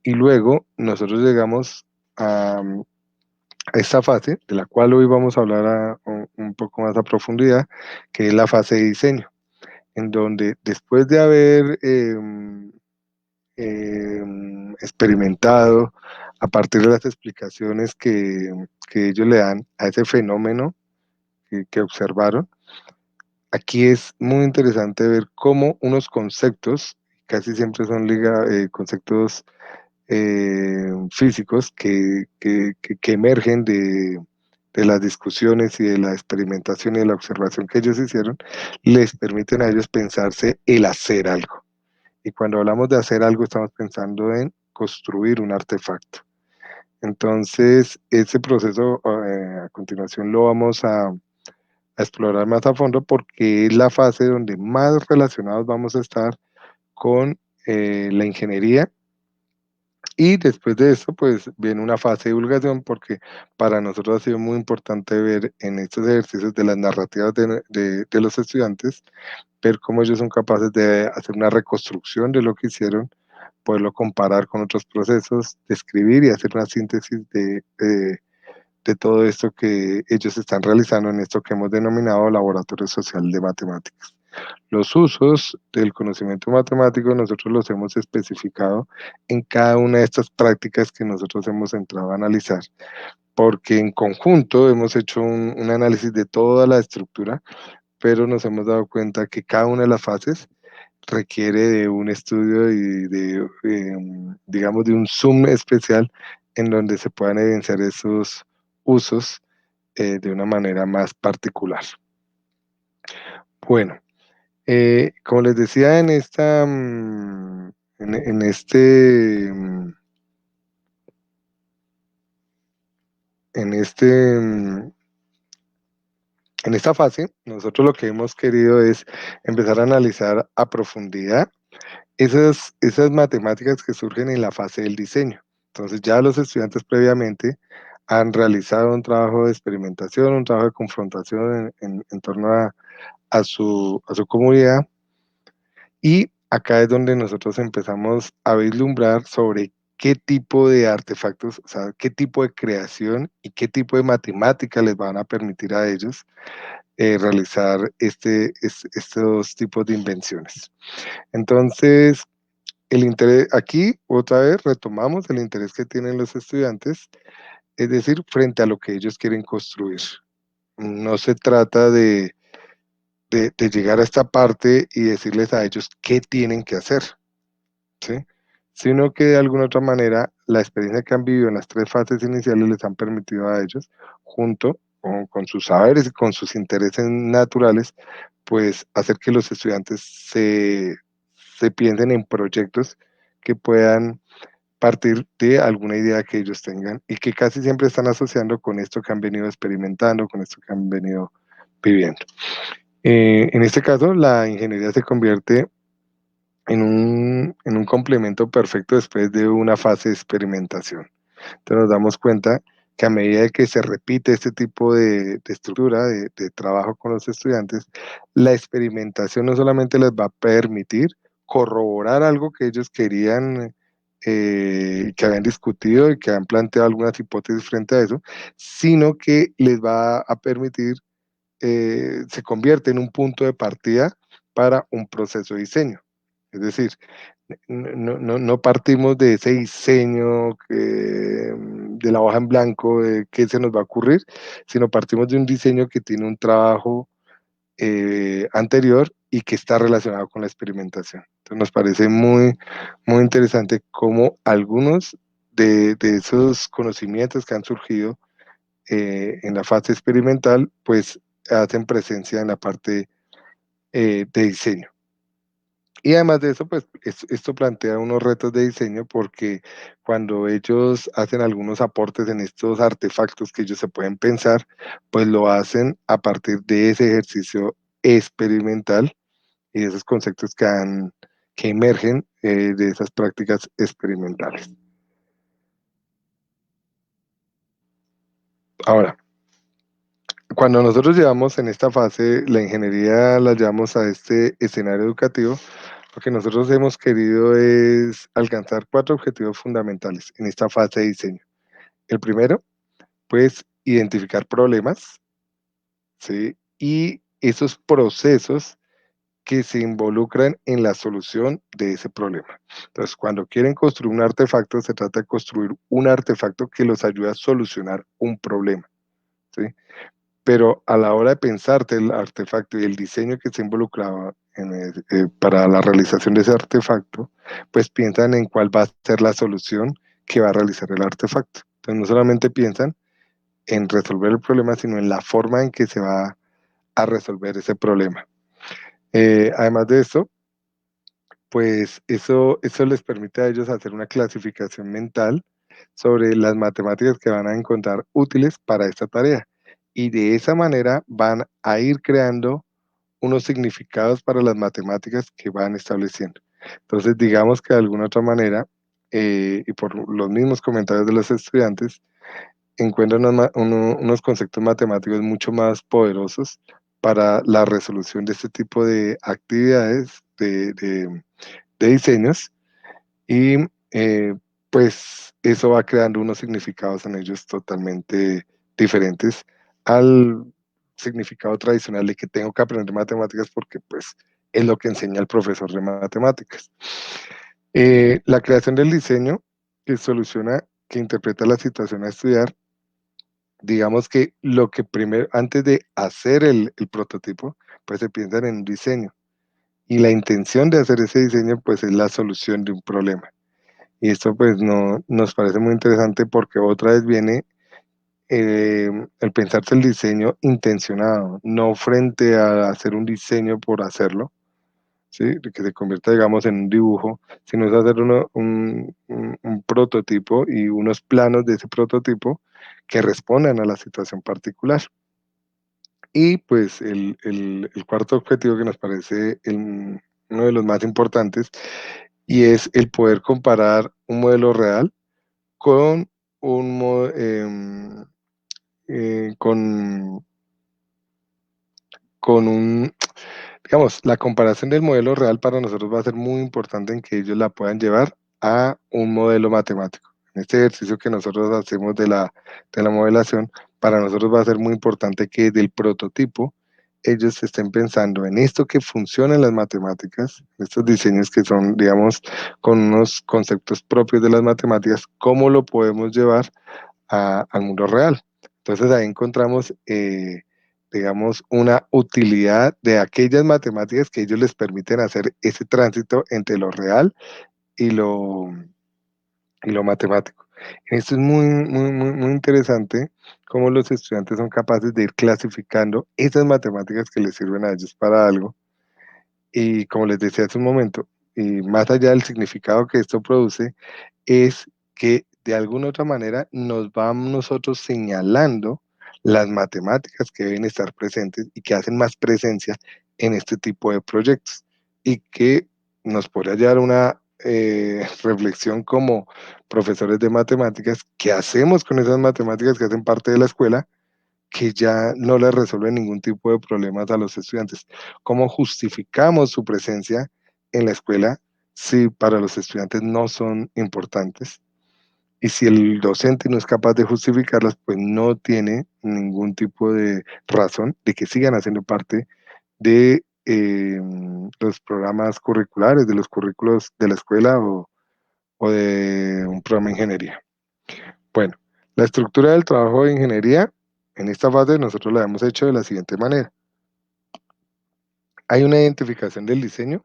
B: Y luego nosotros llegamos a esta fase, de la cual hoy vamos a hablar un poco más a profundidad, que es la fase de diseño, en donde después de haber experimentado a partir de las explicaciones que ellos le dan a ese fenómeno que observaron, aquí es muy interesante ver cómo unos conceptos, casi siempre son conceptos físicos que emergen de las discusiones y de la experimentación y de la observación que ellos hicieron, les permiten a ellos pensarse el hacer algo. Y cuando hablamos de hacer algo, estamos pensando en construir un artefacto. Entonces, ese proceso a continuación lo vamos a explorar más a fondo porque es la fase donde más relacionados vamos a estar con la ingeniería. Y después de eso, pues viene una fase de divulgación porque para nosotros ha sido muy importante ver en estos ejercicios de las narrativas de los estudiantes, ver cómo ellos son capaces de hacer una reconstrucción de lo que hicieron, poderlo comparar con otros procesos, describir y hacer una síntesis de todo esto que ellos están realizando en esto que hemos denominado Laboratorio Social de Matemáticas. Los usos del conocimiento matemático nosotros los hemos especificado en cada una de estas prácticas que nosotros hemos entrado a analizar, porque en conjunto hemos hecho un análisis de toda la estructura, pero nos hemos dado cuenta que cada una de las fases requiere de un estudio y digamos, de un zoom especial en donde se puedan evidenciar esos usos de una manera más particular. Bueno, como les decía en esta, en este, en este, en esta fase, nosotros lo que hemos querido es empezar a analizar a profundidad esas matemáticas que surgen en la fase del diseño. Entonces ya los estudiantes previamente han realizado un trabajo de experimentación, un trabajo de confrontación en torno a su comunidad. Y acá es donde nosotros empezamos a vislumbrar sobre qué tipo de artefactos, o sea, qué tipo de creación y qué tipo de matemática les van a permitir a ellos realizar estos tipos de invenciones. Entonces, el interés, aquí otra vez retomamos el interés que tienen los estudiantes, es decir, frente a lo que ellos quieren construir. No se trata de llegar a esta parte y decirles a ellos qué tienen que hacer, ¿sí? Sino que de alguna otra manera la experiencia que han vivido en las tres fases iniciales les han permitido a ellos, junto con sus saberes y con sus intereses naturales, pues hacer que los estudiantes se piensen en proyectos que puedan partir de alguna idea que ellos tengan y que casi siempre están asociando con esto que han venido experimentando, con esto que han venido viviendo. En este caso, la ingeniería se convierte en un complemento perfecto después de una fase de experimentación. Entonces nos damos cuenta que a medida de que se repite este tipo de estructura, de trabajo con los estudiantes, la experimentación no solamente les va a permitir corroborar algo que ellos querían, que habían discutido y que han planteado algunas hipótesis frente a eso, sino que les va a permitir, se convierte en un punto de partida para un proceso de diseño. Es decir, no partimos de ese diseño de la hoja en blanco, de qué se nos va a ocurrir, sino partimos de un diseño que tiene un trabajo anterior y que está relacionado con la experimentación. Entonces nos parece muy interesante cómo algunos de esos conocimientos que han surgido en la fase experimental, pues hacen presencia en la parte de diseño. Y además de eso, pues esto plantea unos retos de diseño porque cuando ellos hacen algunos aportes en estos artefactos que ellos se pueden pensar, pues lo hacen a partir de ese ejercicio experimental y de esos conceptos que emergen de esas prácticas experimentales. Ahora, cuando nosotros llevamos en esta fase la ingeniería, la llevamos a este escenario educativo, lo que nosotros hemos querido es alcanzar 4 objetivos fundamentales en esta fase de diseño. El primero, pues, identificar problemas, ¿sí? Y esos procesos que se involucran en la solución de ese problema. Entonces, cuando quieren construir un artefacto, se trata de construir un artefacto que los ayude a solucionar un problema, ¿sí? Pero a la hora de pensarte el artefacto y el diseño que se involucraba para la realización de ese artefacto, pues piensan en cuál va a ser la solución que va a realizar el artefacto. Entonces, no solamente piensan en resolver el problema, sino en la forma en que se va a resolver ese problema. Además de esto, pues eso les permite a ellos hacer una clasificación mental sobre las matemáticas que van a encontrar útiles para esta tarea. Y de esa manera van a ir creando unos significados para las matemáticas que van estableciendo. Entonces, digamos que de alguna otra manera, y por los mismos comentarios de los estudiantes, encuentran unos conceptos matemáticos mucho más poderosos para la resolución de este tipo de actividades, de diseños, y eh, pues eso va creando unos significados en ellos totalmente diferentes al significado tradicional de que tengo que aprender matemáticas porque pues es lo que enseña el profesor de matemáticas. La creación del diseño que soluciona, que interpreta la situación a estudiar, digamos que lo que primero, antes de hacer el prototipo, pues se piensa en un diseño. Y la intención de hacer ese diseño, pues es la solución de un problema. Y esto pues no, nos parece muy interesante porque otra vez viene el pensarse el diseño intencionado, no frente a hacer un diseño por hacerlo, ¿sí? Que se convierta, digamos, en un dibujo, sino es hacer un prototipo y unos planos de ese prototipo que respondan a la situación particular. Y pues el cuarto objetivo que nos parece uno de los más importantes y es el poder comparar un modelo real con un con, con un, digamos, la comparación del modelo real para nosotros va a ser muy importante en que ellos la puedan llevar a un modelo matemático. En este ejercicio que nosotros hacemos de la modelación, para nosotros va a ser muy importante que del prototipo ellos estén pensando en esto que funciona en las matemáticas, estos diseños que son, digamos, con unos conceptos propios de las matemáticas, cómo lo podemos llevar al mundo real. Entonces ahí encontramos, digamos, una utilidad de aquellas matemáticas que ellos les permiten hacer ese tránsito entre lo real y lo matemático. Esto es muy, muy, muy, muy interesante cómo los estudiantes son capaces de ir clasificando esas matemáticas que les sirven a ellos para algo. Y como les decía hace un momento, y más allá del significado que esto produce, es que de alguna otra manera nos vamos nosotros señalando las matemáticas que deben estar presentes y que hacen más presencia en este tipo de proyectos y que nos podría llevar a una reflexión como profesores de matemáticas, ¿qué hacemos con esas matemáticas que hacen parte de la escuela que ya no le resuelven ningún tipo de problemas a los estudiantes? ¿Cómo justificamos su presencia en la escuela si para los estudiantes no son importantes? Y si el docente no es capaz de justificarlas, pues no tiene ningún tipo de razón de que sigan haciendo parte de los programas curriculares, de los currículos de la escuela o de un programa de ingeniería. Bueno, la estructura del trabajo de ingeniería, en esta fase nosotros la hemos hecho de la siguiente manera. Hay una identificación del diseño,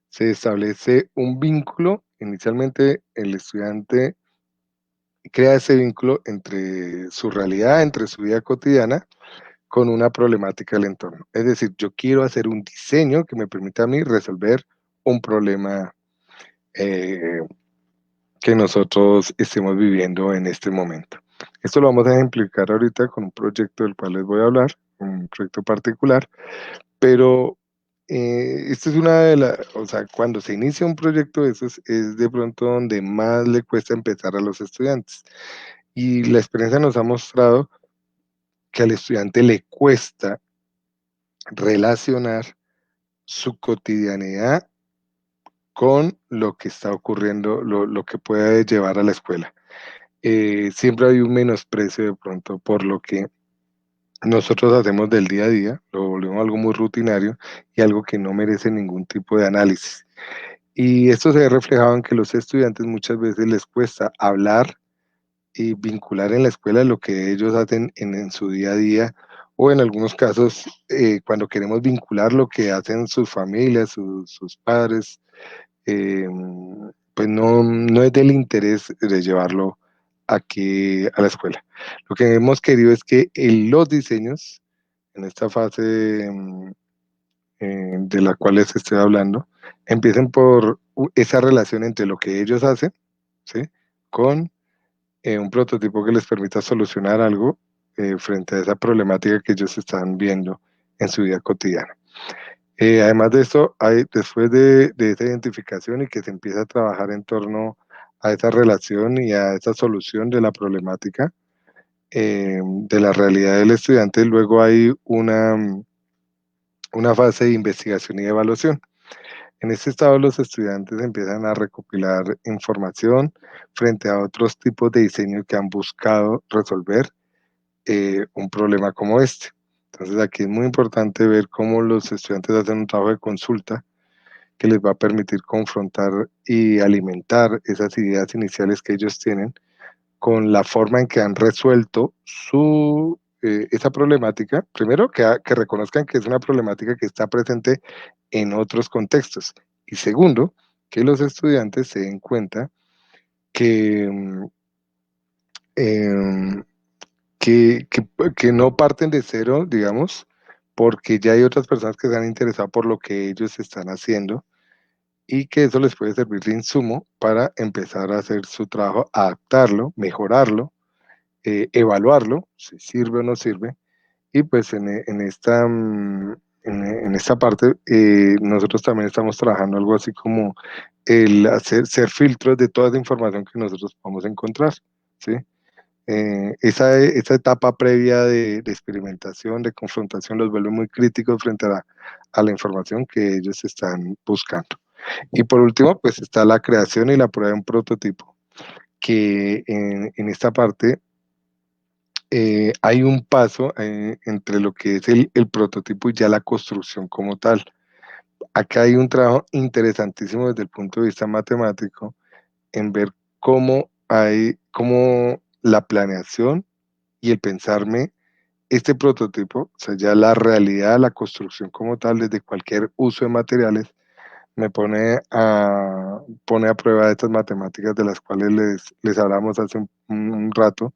B: se establece un vínculo, inicialmente el estudiante crea ese vínculo entre su realidad, entre su vida cotidiana, con una problemática del entorno. Es decir, yo quiero hacer un diseño que me permita a mí resolver un problema eh, que nosotros estemos viviendo en este momento. Esto lo vamos a ejemplificar ahorita con un proyecto del cual les voy a hablar, un proyecto particular, pero esto es una de las, o sea, cuando se inicia un proyecto, eso es de pronto donde más le cuesta empezar a los estudiantes. Y la experiencia nos ha mostrado que al estudiante le cuesta relacionar su cotidianidad con lo que está ocurriendo, lo que puede llevar a la escuela. Siempre hay un menosprecio de pronto por lo que nosotros hacemos del día a día, lo volvemos algo muy rutinario y algo que no merece ningún tipo de análisis. Y esto se ve reflejado en que los estudiantes muchas veces les cuesta hablar y vincular en la escuela lo que ellos hacen en su día a día, o en algunos casos cuando queremos vincular lo que hacen sus familias, sus padres, eh, pues no es del interés de llevarlo aquí a la escuela. Lo que hemos querido es que en los diseños, en esta fase de la cual les estoy hablando, empiecen por esa relación entre lo que ellos hacen, ¿sí? Con un prototipo que les permita solucionar algo frente a esa problemática que ellos están viendo en su vida cotidiana. Además de esto, después de esa identificación y que se empieza a trabajar en torno a esa relación y a esa solución de la problemática de la realidad del estudiante, luego hay una fase de investigación y evaluación. En este estado, los estudiantes empiezan a recopilar información frente a otros tipos de diseño que han buscado resolver un problema como este. Entonces, aquí es muy importante ver cómo los estudiantes hacen un trabajo de consulta que les va a permitir confrontar y alimentar esas ideas iniciales que ellos tienen con la forma en que han resuelto esa problemática. Primero, que reconozcan que es una problemática que está presente en otros contextos. Y segundo, que los estudiantes se den cuenta que, em, que no parten de cero, digamos, porque ya hay otras personas que se han interesado por lo que ellos están haciendo y que eso les puede servir de insumo para empezar a hacer su trabajo, adaptarlo, mejorarlo, evaluarlo, si sirve o no sirve. Y pues en esta parte nosotros también estamos trabajando algo así como el ser filtros de toda esa información que nosotros podemos encontrar, ¿sí? Esa etapa previa de experimentación, de confrontación, los vuelve muy críticos frente a la información que ellos están buscando. Y por último, pues está la creación y la prueba de un prototipo, que en esta parte hay un paso entre lo que es el prototipo y ya la construcción como tal. Acá hay un trabajo interesantísimo desde el punto de vista matemático en ver cómo la planeación y el pensarme este prototipo, o sea, ya la realidad, la construcción como tal, desde cualquier uso de materiales, me pone a prueba estas matemáticas de las cuales les hablamos hace un rato,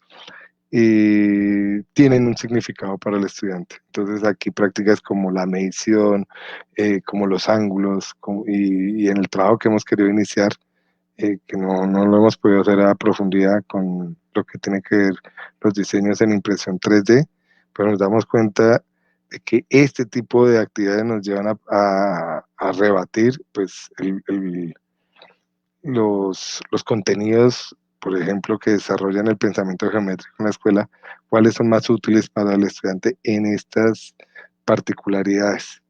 B: y tienen un significado para el estudiante. Entonces aquí prácticas como la medición, como los ángulos, y en el trabajo que hemos querido iniciar, que no lo hemos podido hacer a profundidad con lo que tiene que ver los diseños en impresión 3D, pero nos damos cuenta de que este tipo de actividades nos llevan a rebatir pues, los contenidos, por ejemplo, que desarrollan el pensamiento geométrico en la escuela, cuáles son más útiles para el estudiante en estas particularidades.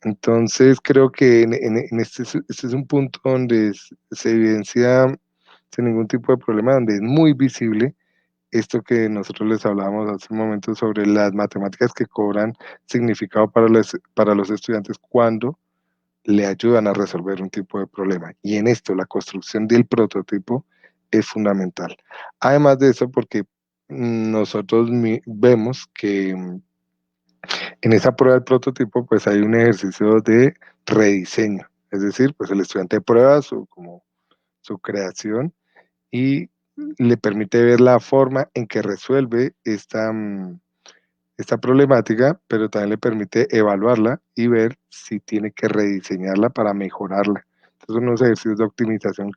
B: Entonces, creo que este es un punto donde se evidencia sin ningún tipo de problema, donde es muy visible esto que nosotros les hablábamos hace un momento sobre las matemáticas que cobran significado para los estudiantes cuando le ayudan a resolver un tipo de problema. Y en esto, la construcción del prototipo es fundamental. Además de eso, porque nosotros vemos que en esa prueba del prototipo, pues hay un ejercicio de rediseño, es decir, pues el estudiante prueba su creación y le permite ver la forma en que resuelve esta problemática, pero también le permite evaluarla y ver si tiene que rediseñarla para mejorarla. Entonces, son unos ejercicios de optimización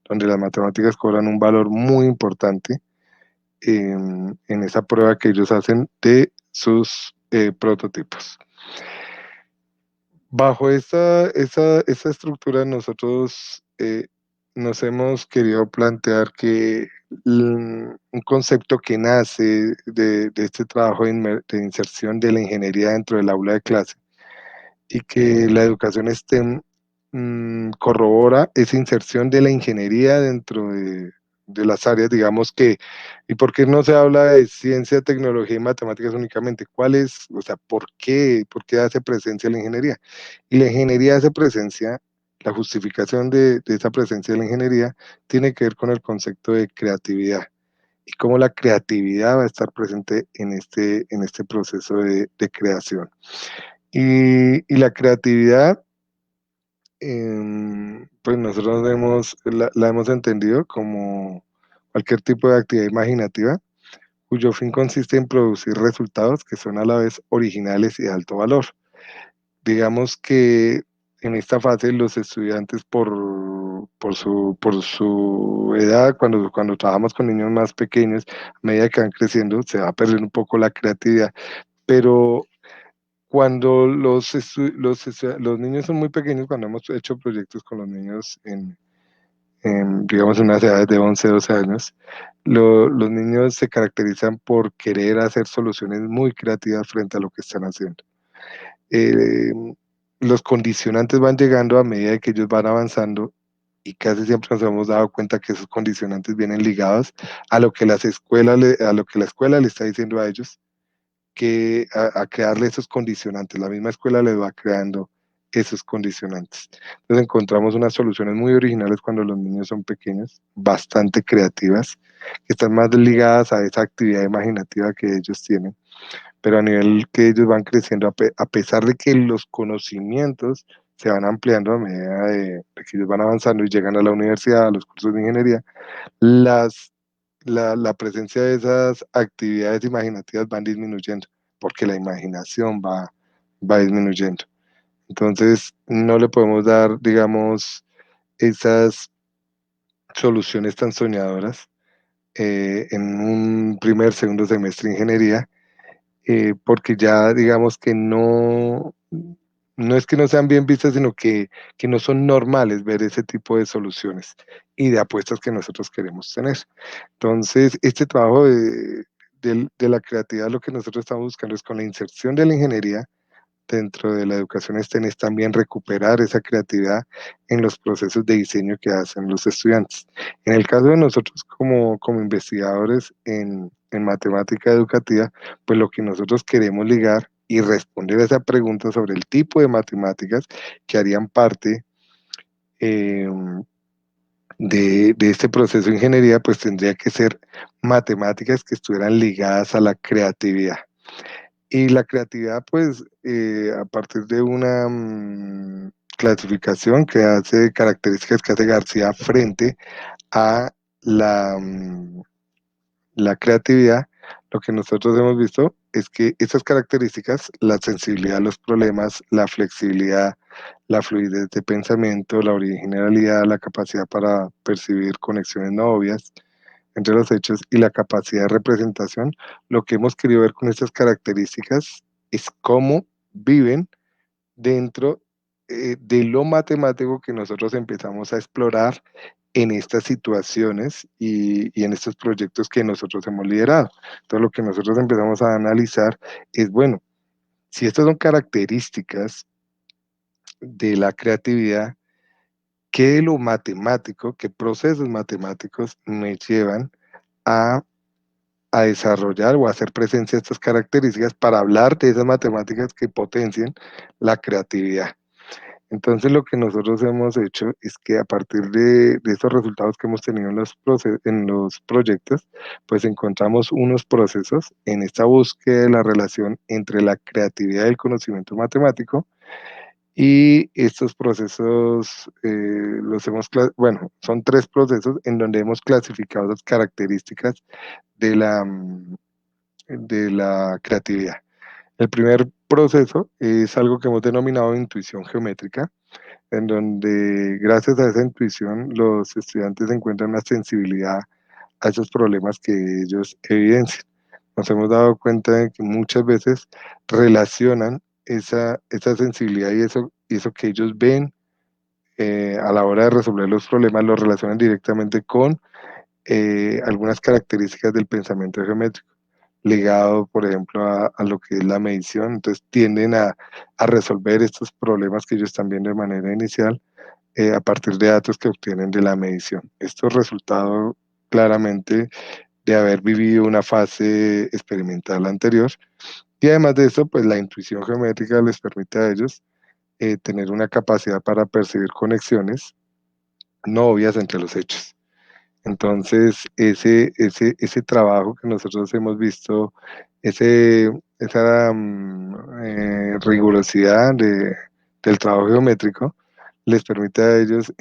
B: donde las matemáticas cobran un valor muy importante en esa prueba que ellos hacen de sus prototipos. Bajo esta estructura, nosotros nos hemos querido plantear que un concepto que nace de este trabajo de inserción de la ingeniería dentro del aula de clase y que la educación STEM corrobora esa inserción de la ingeniería dentro de las áreas, digamos que, ¿y por qué no se habla de ciencia, tecnología y matemáticas únicamente? ¿Cuál es, o sea, por qué hace presencia la ingeniería? Y la ingeniería hace presencia, la justificación de esa presencia de la ingeniería tiene que ver con el concepto de creatividad y cómo la creatividad va a estar presente en este proceso de creación. Y la creatividad, pues nosotros la hemos entendido como cualquier tipo de actividad imaginativa cuyo fin consiste en producir resultados que son a la vez originales y de alto valor. Digamos que en esta fase los estudiantes por su edad, cuando trabajamos con niños más pequeños, a medida que van creciendo, se va a perder un poco la creatividad, pero cuando los niños son muy pequeños, cuando hemos hecho proyectos con los niños digamos, unas edades de 11 12 años, los niños se caracterizan por querer hacer soluciones muy creativas frente a lo que están haciendo. Eh, los condicionantes van llegando a medida que ellos van avanzando y casi siempre nos hemos dado cuenta que esos condicionantes vienen ligados a lo que a lo que la escuela le está diciendo a ellos a crearle esos condicionantes. La misma escuela les va creando esos condicionantes. Entonces encontramos unas soluciones muy originales cuando los niños son pequeños, bastante creativas, que están más ligadas a esa actividad imaginativa que ellos tienen, pero a nivel que ellos van creciendo, a pesar de que los conocimientos se van ampliando a medida de que ellos van avanzando y llegan a la universidad, a los cursos de ingeniería, las la presencia de esas actividades imaginativas van disminuyendo, porque la imaginación va disminuyendo. Entonces, no le podemos dar, digamos, esas soluciones tan soñadoras en un primer, segundo semestre de ingeniería, porque ya digamos que no es que no sean bien vistas, sino que no son normales ver ese tipo de soluciones y de apuestas que nosotros queremos tener. Entonces, este trabajo de la creatividad, lo que nosotros estamos buscando es con la inserción de la ingeniería dentro de la educación STEM es también recuperar esa creatividad en los procesos de diseño que hacen los estudiantes. En el caso de nosotros como investigadores en matemática educativa, pues lo que nosotros queremos ligar y responder a esa pregunta sobre el tipo de matemáticas que harían parte eh, de este proceso de ingeniería, pues tendría que ser matemáticas que estuvieran ligadas a la creatividad. Y la creatividad, pues, a partir de una clasificación que hace, características que hace García frente a la creatividad, lo que nosotros hemos visto es que estas características, la sensibilidad a los problemas, la flexibilidad, la fluidez de pensamiento, la originalidad, la capacidad para percibir conexiones no obvias entre los hechos y la capacidad de representación, lo que hemos querido ver con estas características es cómo viven dentro de lo matemático que nosotros empezamos a explorar en estas situaciones y en estos proyectos que nosotros hemos liderado. Entonces, lo que nosotros empezamos a analizar es, bueno, si estas son características de la creatividad, ¿qué de lo matemático, qué procesos matemáticos me llevan a desarrollar o a hacer presencia de estas características para hablar de esas matemáticas que potencien la creatividad? Entonces lo que nosotros hemos hecho es que a partir de estos resultados que hemos tenido en los proyectos, pues encontramos unos procesos en esta búsqueda de la relación entre la creatividad y el conocimiento matemático y estos procesos bueno, son tres procesos en donde hemos clasificado las características de de la creatividad. El primer proceso es algo que hemos denominado intuición geométrica, en donde gracias a esa intuición los estudiantes encuentran una sensibilidad a esos problemas que ellos evidencian. Nos hemos dado cuenta de que muchas veces relacionan esa sensibilidad y eso que ellos ven a la hora de resolver los problemas lo relacionan directamente con algunas características del pensamiento geométrico, ligado, por ejemplo, a lo que es la medición. Entonces tienden a resolver estos problemas que ellos están viendo de manera inicial a partir de datos que obtienen de la medición. Esto es resultado claramente de haber vivido una fase experimental anterior. Y además de eso, pues la intuición geométrica les permite a ellos tener una capacidad para percibir conexiones no obvias entre los hechos. Entonces, ese trabajo que nosotros hemos visto, esa rigurosidad del trabajo geométrico, les permite a ellos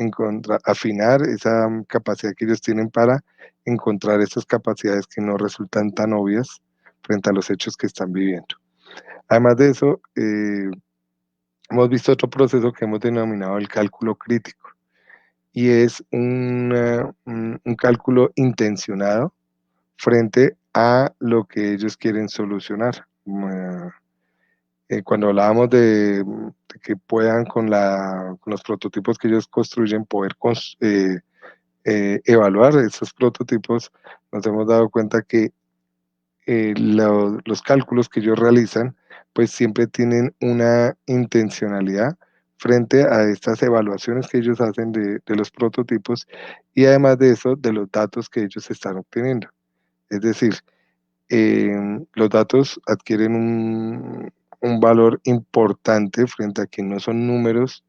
B: afinar esa capacidad que ellos tienen para encontrar esas capacidades que no resultan tan obvias frente a los hechos que están viviendo. Además de eso, hemos visto otro proceso que hemos denominado el cálculo crítico y es un cálculo intencionado frente a lo que ellos quieren solucionar. Cuando hablábamos de que puedan con los prototipos que ellos construyen poder evaluar esos prototipos, nos hemos dado cuenta que los cálculos que ellos realizan, pues siempre tienen una intencionalidad frente a estas evaluaciones que ellos hacen de los prototipos y además de eso, de los datos que ellos están obteniendo. Es decir, los datos adquieren un valor importante frente a que no son números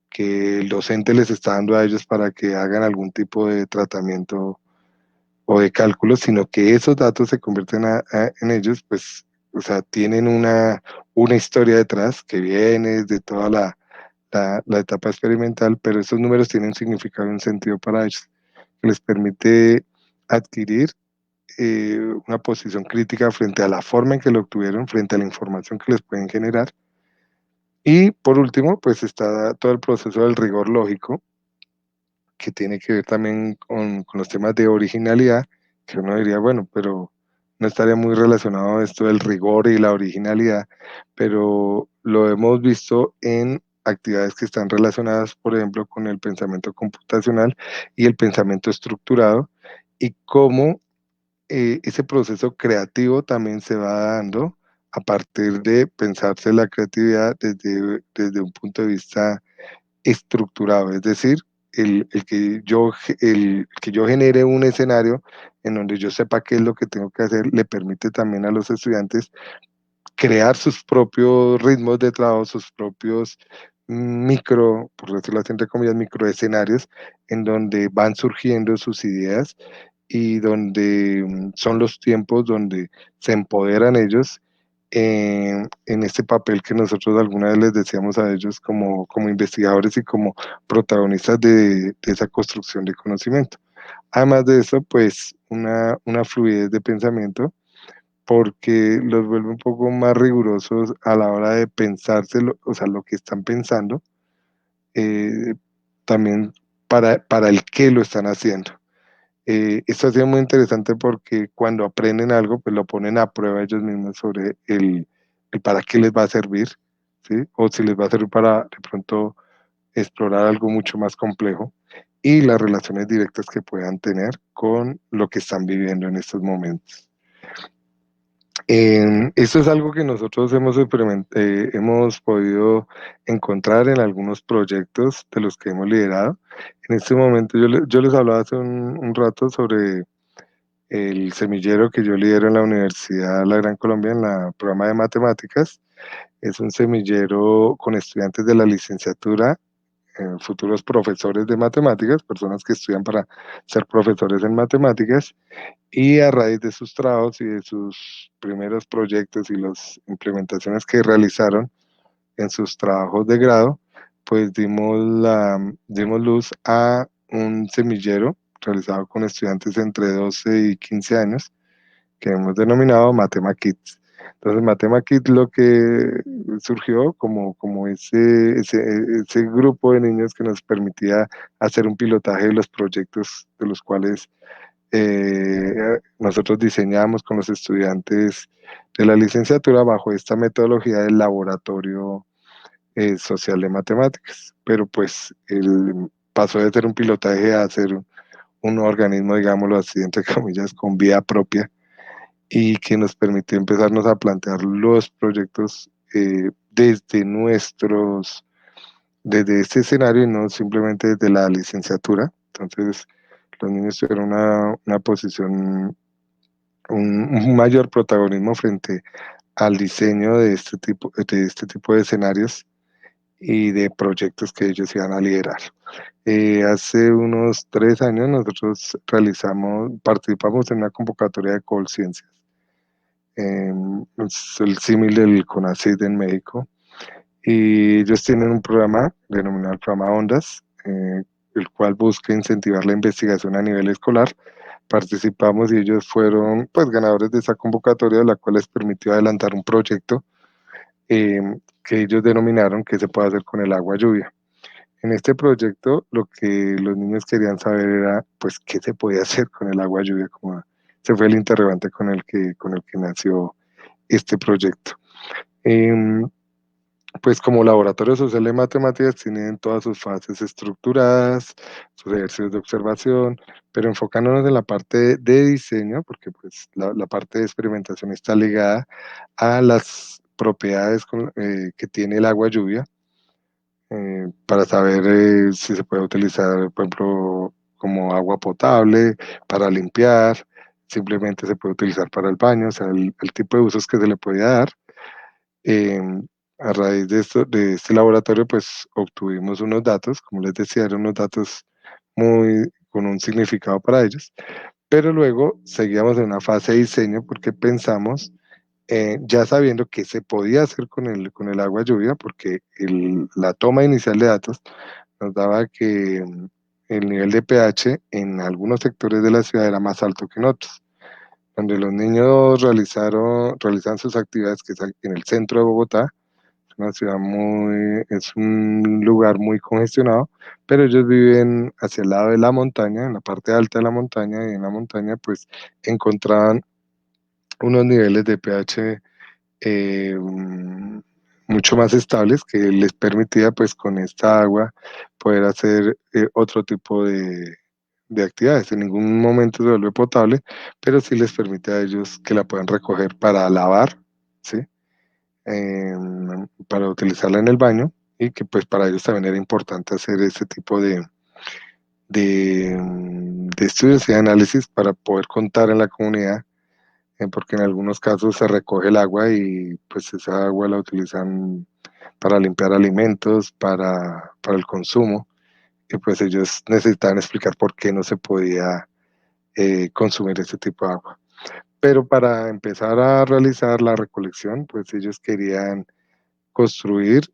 B: que el docente les está dando a ellos para que hagan algún tipo de tratamiento o de cálculos, sino que esos datos se convierten en ellos, pues, o sea, tienen una historia detrás que viene de toda la etapa experimental, pero esos números tienen un significado y un sentido para ellos, que les permite adquirir una posición crítica frente a la forma en que lo obtuvieron, frente a la información que les pueden generar. Y por último, pues está todo el proceso del rigor lógico, que tiene que ver también con los temas de originalidad, que uno diría, bueno, pero no estaría muy relacionado esto del rigor y la originalidad, pero lo hemos visto en actividades que están relacionadas, por ejemplo, con el pensamiento computacional y el pensamiento estructurado, y cómo ese proceso creativo también se va dando a partir de pensarse la creatividad desde un punto de vista estructurado, es decir, el que yo genere un escenario en donde yo sepa qué es lo que tengo que hacer, le permite también a los estudiantes crear sus propios ritmos de trabajo, sus propios por decirlo así, entre comillas, micro escenarios, en donde van surgiendo sus ideas y donde son los tiempos donde se empoderan ellos en este papel que nosotros alguna vez les decíamos a ellos como investigadores y como protagonistas de esa construcción de conocimiento. Además de eso, pues una fluidez de pensamiento porque los vuelve un poco más rigurosos a la hora de pensárselo, o sea, lo que están pensando, eh, también para el qué lo están haciendo. Esto ha sido muy interesante porque cuando aprenden algo, pues lo ponen a prueba ellos mismos sobre el para qué les va a servir, ¿sí? O si les va a servir para de pronto explorar algo mucho más complejo y las relaciones directas que puedan tener con lo que están viviendo en estos momentos. Esto es algo que nosotros hemos podido encontrar en algunos proyectos de los que hemos liderado. En este momento yo les hablaba hace un rato sobre el semillero que yo lidero en la Universidad La Gran Colombia en la programa de matemáticas. Es un semillero con estudiantes de la licenciatura, futuros profesores de matemáticas, personas que estudian para ser profesores en matemáticas, y a raíz de sus trabajos y de sus primeros proyectos y las implementaciones que realizaron en sus trabajos de grado, pues dimos luz a un semillero realizado con estudiantes entre 12 y 15 años, que hemos denominado Matema Kids. Entonces, Matema Kids lo que surgió como ese grupo de niños que nos permitía hacer un pilotaje de los proyectos de los cuales nosotros diseñamos con los estudiantes de la licenciatura bajo esta metodología del laboratorio social de matemáticas, pero pues él pasó de ser un pilotaje a ser un organismo, digámoslo así, entre comillas, con vida propia y que nos permitió empezarnos a plantear los proyectos desde este escenario y no simplemente desde la licenciatura. Entonces, los niños tuvieron una posición, un mayor protagonismo frente al diseño de este tipo de escenarios y de proyectos que ellos iban a liderar. Hace unos 3 años nosotros participamos en una convocatoria de Colciencias, es el símil del CONACYT en México, y ellos tienen un programa denominado el programa Ondas, el cual busca incentivar la investigación a nivel escolar. Participamos y ellos fueron pues ganadores de esa convocatoria, la cual les permitió adelantar un proyecto eh, que ellos denominaron que se puede hacer con el agua lluvia. En este proyecto lo que los niños querían saber era pues qué se podía hacer con el agua lluvia, como ese fue el interrogante con el que nació este proyecto. Em, pues como laboratorio social de matemáticas tienen todas sus fases estructuradas, sus ejercicios de observación, pero enfocándonos en la parte de diseño, porque pues la parte de experimentación está ligada a las propiedades que tiene el agua lluvia, para saber si se puede utilizar, por ejemplo, como agua potable, para limpiar, simplemente se puede utilizar para el baño, o sea, el tipo de usos que se le puede dar. Eh, a raíz de esto, de este laboratorio, pues obtuvimos unos datos, como les decía, eran unos datos con un significado para ellos, pero luego seguíamos en una fase de diseño porque pensamos, ya sabiendo qué se podía hacer con el agua lluvia, porque la toma inicial de datos nos daba que el nivel de pH en algunos sectores de la ciudad era más alto que en otros. Donde los niños realizan sus actividades, que es aquí en el centro de Bogotá, es un lugar muy congestionado, pero ellos viven hacia el lado de la montaña, en la parte alta de la montaña, y en la montaña pues encontraban unos niveles de pH mucho más estables que les permitía pues con esta agua poder hacer otro tipo de actividades. En ningún momento se vuelve potable, pero sí les permite a ellos que la puedan recoger para lavar, ¿sí? Para utilizarla en el baño y que pues para ellos también era importante hacer ese tipo de estudios y análisis para poder contar en la comunidad, porque en algunos casos se recoge el agua y pues esa agua la utilizan para limpiar alimentos, para el consumo, y pues ellos necesitaban explicar por qué no se podía consumir ese tipo de agua. Pero para empezar a realizar la recolección, pues ellos querían construir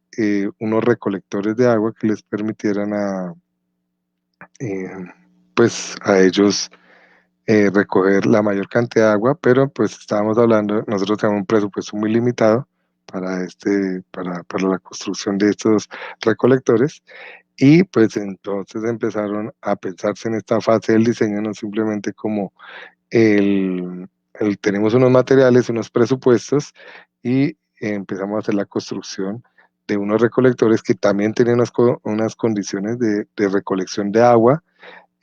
B: unos recolectores de agua que les permitieran eh, pues a ellos recoger la mayor cantidad de agua, pero pues estábamos hablando, nosotros tenemos un presupuesto muy limitado para la construcción de estos recolectores, y pues entonces empezaron a pensarse en esta fase del diseño, no simplemente como tenemos unos materiales, unos presupuestos, y empezamos a hacer la construcción de unos recolectores que también tienen unas condiciones de recolección de agua,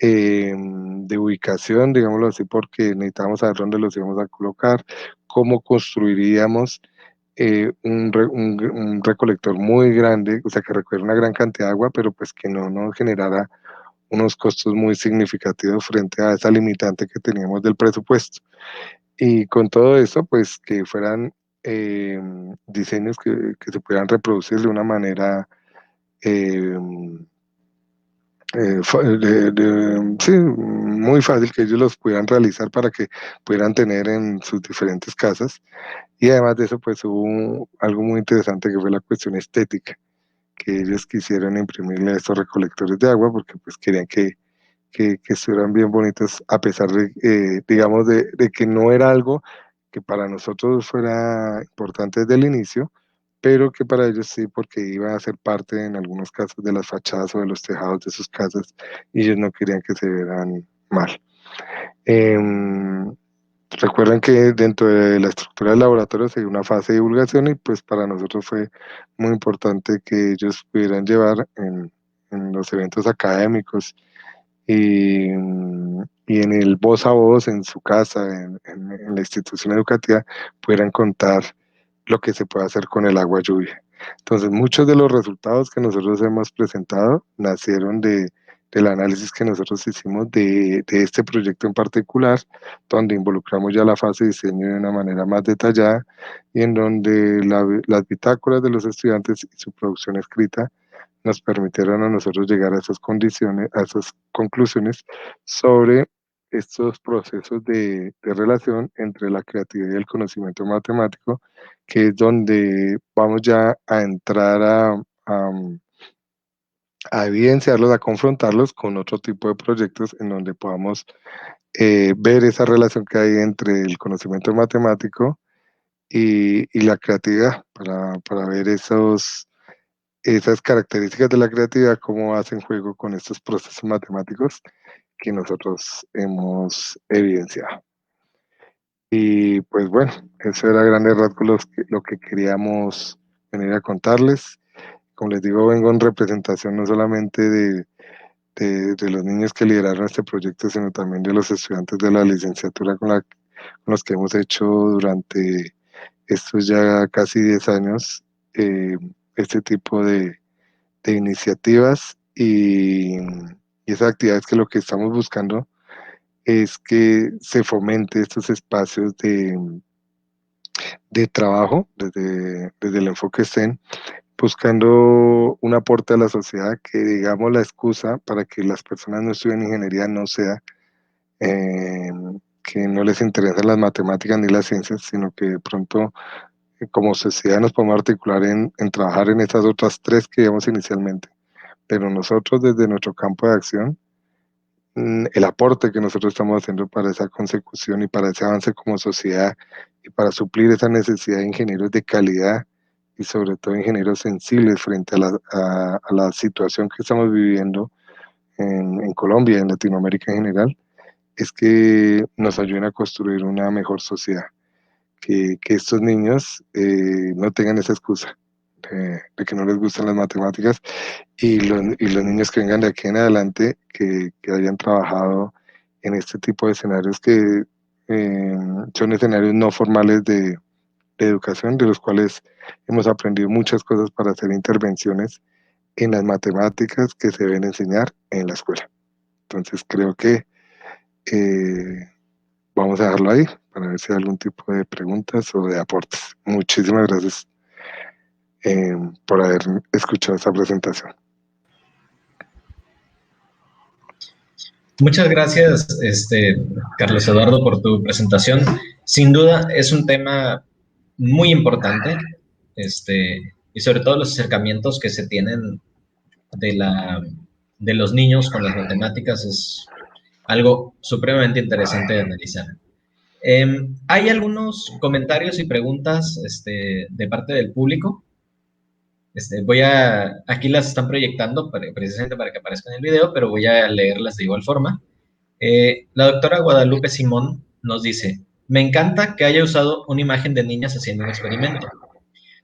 B: de ubicación, digámoslo así, porque necesitamos saber dónde los íbamos a colocar, cómo construiríamos un recolector muy grande, o sea, que recogiera una gran cantidad de agua, pero pues que no nos generara unos costos muy significativos frente a esa limitante que teníamos del presupuesto. Y con todo eso, pues que fueran diseños que se pudieran reproducir de una manera eh, sí, muy fácil, que ellos los pudieran realizar para que pudieran tener en sus diferentes casas. Y además de eso, pues hubo algo muy interesante que fue la cuestión estética, que ellos quisieron imprimirle a estos recolectores de agua porque pues querían que estuvieran bien bonitos, a pesar de, digamos, de que no era algo que para nosotros fuera importante desde el inicio, pero que para ellos sí, porque iba a ser parte en algunos casos de las fachadas o de los tejados de sus casas, y ellos no querían que se vieran mal. Em, Recuerden que dentro de la estructura del laboratorio se dio una fase de divulgación y pues para nosotros fue muy importante que ellos pudieran llevar en los eventos académicos y en el voz a voz en su casa, en la institución educativa, pudieran contar lo que se puede hacer con el agua lluvia. Entonces, muchos de los resultados que nosotros hemos presentado nacieron del análisis que nosotros hicimos de este proyecto en particular, donde involucramos ya la fase de diseño de una manera más detallada y en donde las bitácoras de los estudiantes y su producción escrita nos permitieron a nosotros llegar a esas condiciones, a esas conclusiones sobre estos procesos de relación entre la creatividad y el conocimiento matemático, que es donde vamos ya a entrar a evidenciarlos, a confrontarlos con otro tipo de proyectos en donde podamos ver esa relación que hay entre el conocimiento matemático y la creatividad, para ver esas características de la creatividad, cómo hacen juego con estos procesos matemáticos que nosotros hemos evidenciado. Y pues bueno, eso era a grandes rasgos lo que queríamos venir a contarles. Como les digo, vengo en representación no solamente de los niños que lideraron este proyecto, sino también de los estudiantes de la licenciatura con los que hemos hecho durante estos ya casi 10 años eh, este tipo de iniciativas y esas actividades que lo que estamos buscando es que se fomente estos espacios de trabajo desde el enfoque STEM, buscando un aporte a la sociedad que, digamos, la excusa para que las personas no estudien ingeniería no sea eh, que no les interesan las matemáticas ni las ciencias, sino que de pronto como sociedad nos podemos articular en trabajar en estas otras tres que digamos inicialmente. Pero nosotros desde nuestro campo de acción, el aporte que nosotros estamos haciendo para esa consecución y para ese avance como sociedad y para suplir esa necesidad de ingenieros de calidad y sobre todo ingenieros sensibles frente a la situación que estamos viviendo en Colombia y en Latinoamérica en general, es que nos ayuden a construir una mejor sociedad, que estos niños no tengan esa excusa de que no les gustan las matemáticas y los niños que vengan de aquí en adelante que hayan trabajado en este tipo de escenarios que son escenarios no formales de educación, de los cuales hemos aprendido muchas cosas para hacer intervenciones en las matemáticas que se deben enseñar en la escuela. Entonces creo que eh, vamos a dejarlo ahí para ver si hay algún tipo de preguntas o de aportes. Muchísimas gracias por haber escuchado esta presentación.
A: Muchas gracias, Carlos Eduardo, por tu presentación. Sin duda es un tema muy importante, y sobre todo los acercamientos que se tienen de, de los niños con las matemáticas es algo supremamente interesante de analizar. Hay algunos comentarios y preguntas de parte del público. Aquí las están proyectando precisamente para que aparezcan en el video, pero voy a leerlas de igual forma. La doctora Guadalupe Simón nos dice, me encanta que haya usado una imagen de niñas haciendo un experimento.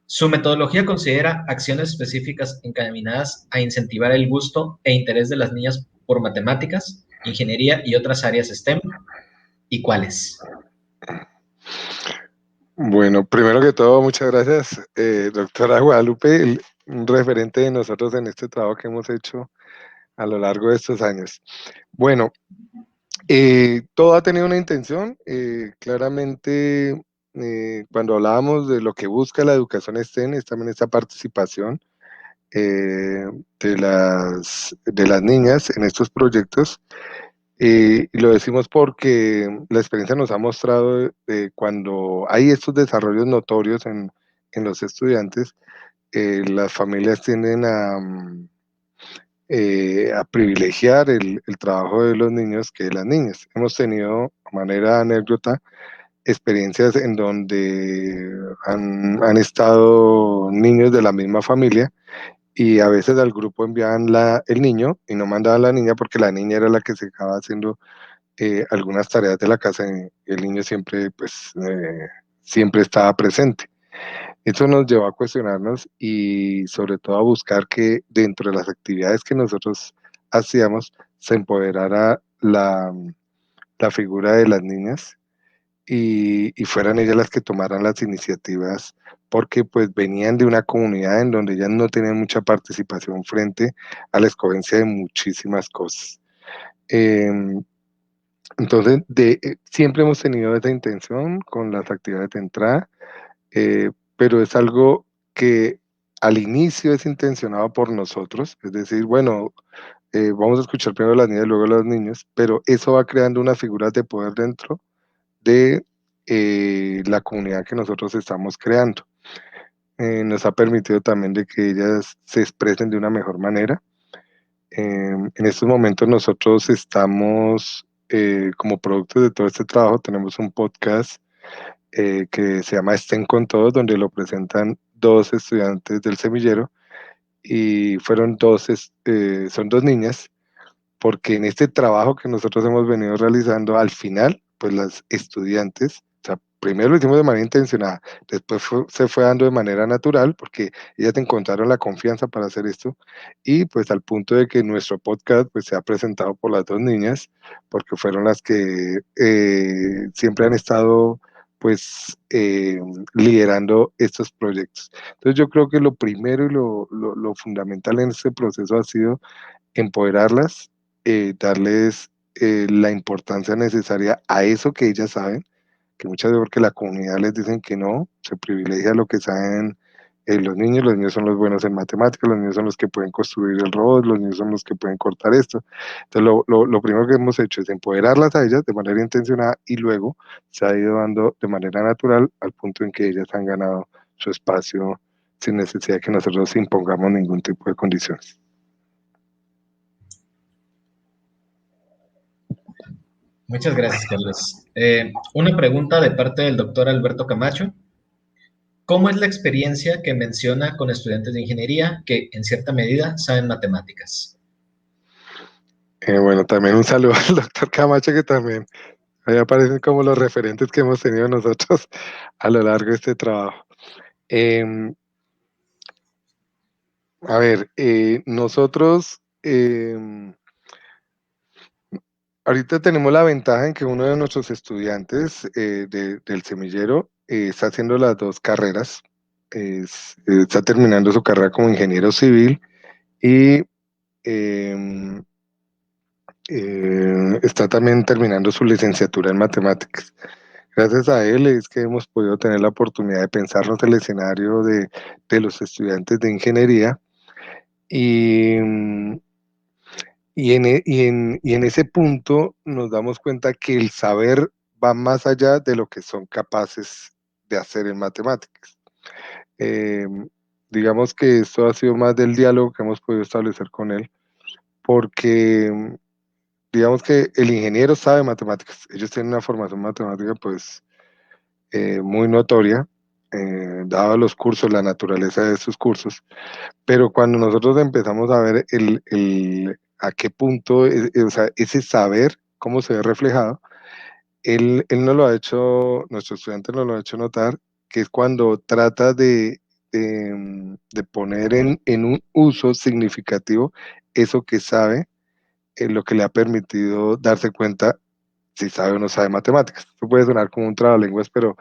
A: Su metodología considera acciones específicas encaminadas a incentivar el gusto e interés de las niñas por matemáticas, ingeniería y otras áreas STEM. ¿Y cuáles?
B: Bueno, primero que todo, muchas gracias, doctora Guadalupe, un referente de nosotros en este trabajo que hemos hecho a lo largo de estos años. Bueno, todo ha tenido una intención. Claramente, cuando hablábamos de lo que busca la educación STEM, es también esta participación de las niñas en estos proyectos. Y lo decimos porque la experiencia nos ha mostrado cuando hay estos desarrollos notorios en los estudiantes, las familias tienden a privilegiar el trabajo de los niños que de las niñas. Hemos tenido, de manera anécdota, experiencias en donde han estado niños de la misma familia y a veces al grupo enviaban el niño y no mandaban la niña porque la niña era la que se acaba haciendo algunas tareas de la casa, y el niño siempre, pues, siempre estaba presente. Eso nos llevó a cuestionarnos y sobre todo a buscar que dentro de las actividades que nosotros hacíamos se empoderara la figura de las niñas y fueran ellas las que tomaran las iniciativas, porque pues venían de una comunidad en donde ellas no tenían mucha participación frente a la escogencia de muchísimas cosas. Em, entonces, siempre hemos tenido esa intención con las actividades de entrada, pero es algo que al inicio es intencionado por nosotros, es decir, bueno, vamos a escuchar primero a las niñas y luego a los niños, pero eso va creando unas figuras de poder dentro de la comunidad que nosotros estamos creando. Nos ha permitido también de que ellas se expresen de una mejor manera. En estos momentos nosotros estamos, como producto de todo este trabajo, tenemos un podcast que se llama Estén con Todos, donde lo presentan dos estudiantes del semillero y son dos niñas, porque en este trabajo que nosotros hemos venido realizando, al final, pues las estudiantes, o sea, primero lo hicimos de manera intencionada, después se fue dando de manera natural, porque ellas encontraron la confianza para hacer esto, y pues al punto de que nuestro podcast pues se ha presentado por las dos niñas, porque fueron las que siempre han estado pues liderando estos proyectos. Entonces yo creo que lo primero y lo fundamental en este proceso ha sido empoderarlas, darles la importancia necesaria a eso que ellas saben, que muchas veces porque la comunidad les dicen que no, se privilegia lo que saben los niños son los buenos en matemáticas, los niños son los que pueden construir el robot, los niños son los que pueden cortar esto. Entonces lo primero que hemos hecho es empoderarlas a ellas de manera intencionada y luego se ha ido dando de manera natural al punto en que ellas han ganado su espacio sin necesidad de que nosotros impongamos ningún tipo de condiciones.
A: Muchas gracias, Carlos. Una pregunta de parte del doctor Alberto Camacho. ¿Cómo es la experiencia que menciona con estudiantes de ingeniería que en cierta medida saben matemáticas?
B: Bueno, también un saludo al doctor Camacho, que también ahí aparecen como los referentes que hemos tenido nosotros a lo largo de este trabajo. Em, a ver, nosotros ahorita tenemos la ventaja en que uno de nuestros estudiantes del semillero está haciendo las dos carreras. Está terminando su carrera como ingeniero civil y em, está también terminando su licenciatura en matemáticas. Gracias a él es que hemos podido tener la oportunidad de pensarnos el escenario de los estudiantes de ingeniería y, y en ese punto nos damos cuenta que el saber va más allá de lo que son capaces de hacer en matemáticas. Eh, digamos que esto ha sido más del diálogo que hemos podido establecer con él, porque digamos que el ingeniero sabe matemáticas, ellos tienen una formación matemática pues muy notoria, dado los cursos, la naturaleza de sus cursos, pero cuando nosotros empezamos a ver a qué punto, o sea, ese saber, cómo se ve reflejado, él nos lo ha hecho, nuestro estudiante nos lo ha hecho notar, que es cuando trata de poner en un uso significativo eso que sabe, lo que le ha permitido darse cuenta si sabe o no sabe matemáticas. Esto puede sonar como un trabalenguas, pero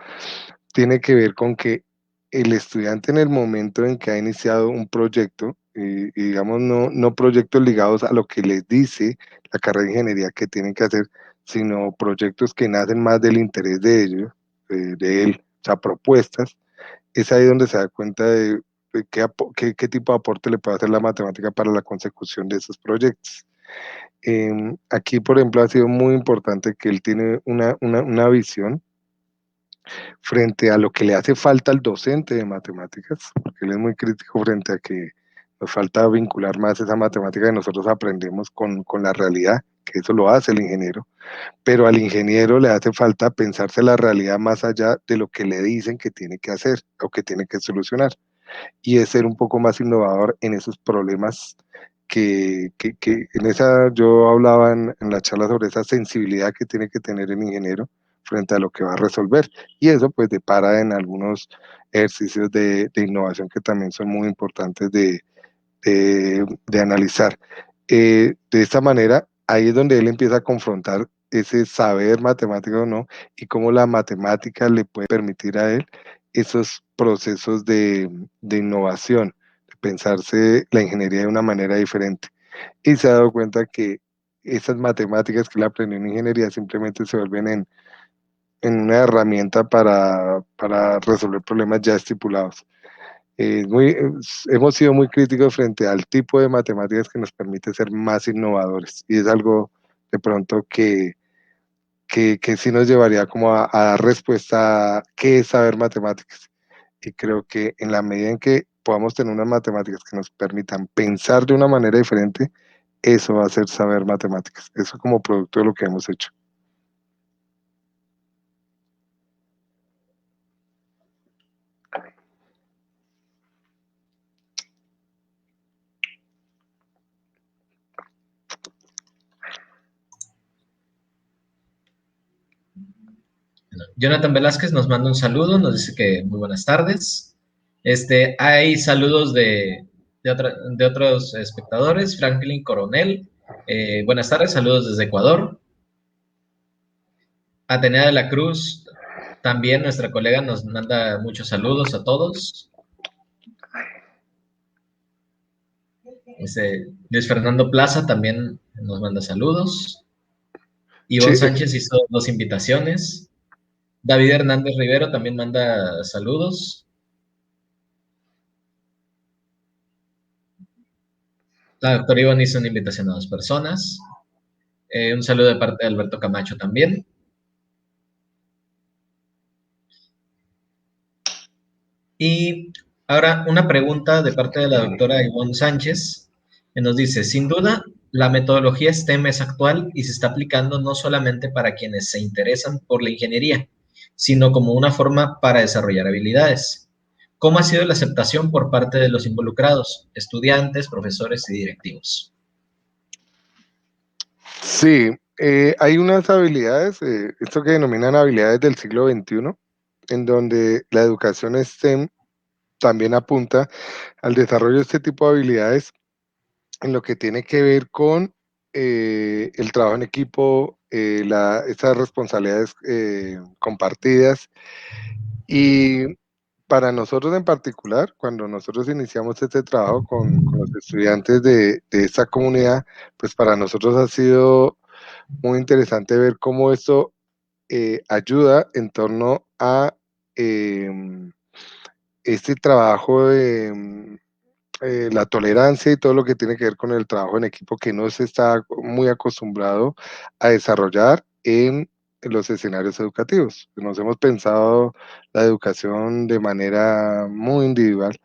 B: tiene que ver con que el estudiante en el momento en que ha iniciado un proyecto, y digamos no proyectos ligados a lo que les dice la carrera de ingeniería que tienen que hacer, sino proyectos que nacen más del interés de ellos, de él, o sea, propuestas, es ahí donde se da cuenta de qué tipo de aporte le puede hacer la matemática para la consecución de esos proyectos. Aquí, por ejemplo, ha sido muy importante que él tiene una visión frente a lo que le hace falta al docente de matemáticas, porque él es muy crítico frente a que nos falta vincular más esa matemática que nosotros aprendemos con la realidad, que eso lo hace el ingeniero, pero al ingeniero le hace falta pensarse la realidad más allá de lo que le dicen que tiene que hacer o que tiene que solucionar, y es ser un poco más innovador en esos problemas que en esa yo hablaba en la charla sobre esa sensibilidad que tiene que tener el ingeniero frente a lo que va a resolver. Y eso pues depara en algunos ejercicios de innovación que también son muy importantes de analizar. De esta manera, ahí es donde él empieza a confrontar ese saber matemático o no, y cómo la matemática le puede permitir a él esos procesos de innovación, de pensarse la ingeniería de una manera diferente. Y se ha dado cuenta que esas matemáticas que él aprendió en ingeniería simplemente se vuelven en una herramienta para resolver problemas ya estipulados. Hemos sido muy críticos frente al tipo de matemáticas que nos permite ser más innovadores, y es algo de pronto que sí nos llevaría como a dar respuesta a qué es saber matemáticas. Y creo que en la medida en que podamos tener unas matemáticas que nos permitan pensar de una manera diferente, eso va a ser saber matemáticas. Eso como producto de lo que hemos hecho.
A: Jonathan Velázquez nos manda un saludo, nos dice que muy buenas tardes. Hay saludos de otros espectadores. Franklin Coronel, buenas tardes, saludos desde Ecuador. Atenea de la Cruz, también nuestra colega, nos manda muchos saludos a todos. Luis Fernando Plaza también nos manda saludos.
B: Sí,
A: Ivonne Sánchez hizo 2 invitaciones. David Hernández Rivero también manda saludos. La doctora Ivonne hizo una invitación a 2 personas. Un saludo de parte de Alberto Camacho también. Y ahora una pregunta de parte de la doctora Ivonne Sánchez, que nos dice, sin duda, la metodología STEM es actual y se está aplicando no solamente para quienes se interesan por la ingeniería, sino como una forma para desarrollar habilidades. ¿Cómo ha sido la aceptación por parte de los involucrados, estudiantes, profesores y directivos?
B: sí, hay unas habilidades, esto que denominan habilidades del siglo XXI, en donde la educación STEM también apunta al desarrollo de este tipo de habilidades en lo que tiene que ver con el trabajo en equipo, estas responsabilidades compartidas. Y para nosotros en particular, cuando nosotros iniciamos este trabajo con los estudiantes de esta comunidad, pues para nosotros ha sido muy interesante ver cómo esto ayuda en torno a este trabajo de la tolerancia y todo lo que tiene que ver con el trabajo en equipo que no se está muy acostumbrado a desarrollar en los escenarios educativos. Nos hemos pensado la educación de manera muy individual,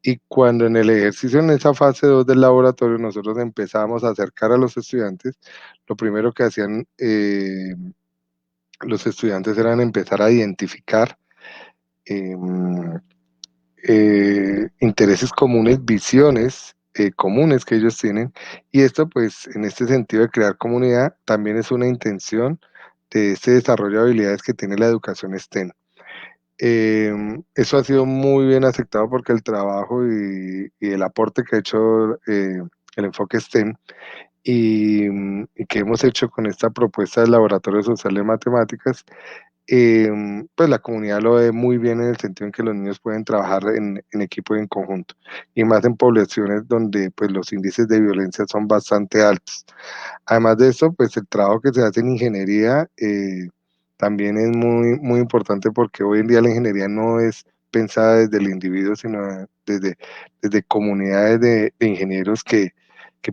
B: y cuando en el ejercicio, en esa fase 2 del laboratorio, nosotros empezamos a acercar a los estudiantes, lo primero que hacían los estudiantes eran empezar a identificar eh, intereses comunes, visiones comunes que ellos tienen, y esto pues en este sentido de crear comunidad también es una intención de este desarrollo de habilidades que tiene la educación STEM. Eso ha sido muy bien aceptado porque el trabajo y el aporte que ha hecho el enfoque STEM y que hemos hecho con esta propuesta del Laboratorio Social de Matemáticas, pues la comunidad lo ve muy bien en el sentido en que los niños pueden trabajar en equipo y en conjunto, y más en poblaciones donde pues los índices de violencia son bastante altos. Además de eso, pues el trabajo que se hace en ingeniería también es muy, muy importante, porque hoy en día la ingeniería no es pensada desde el individuo, sino desde comunidades de ingenieros que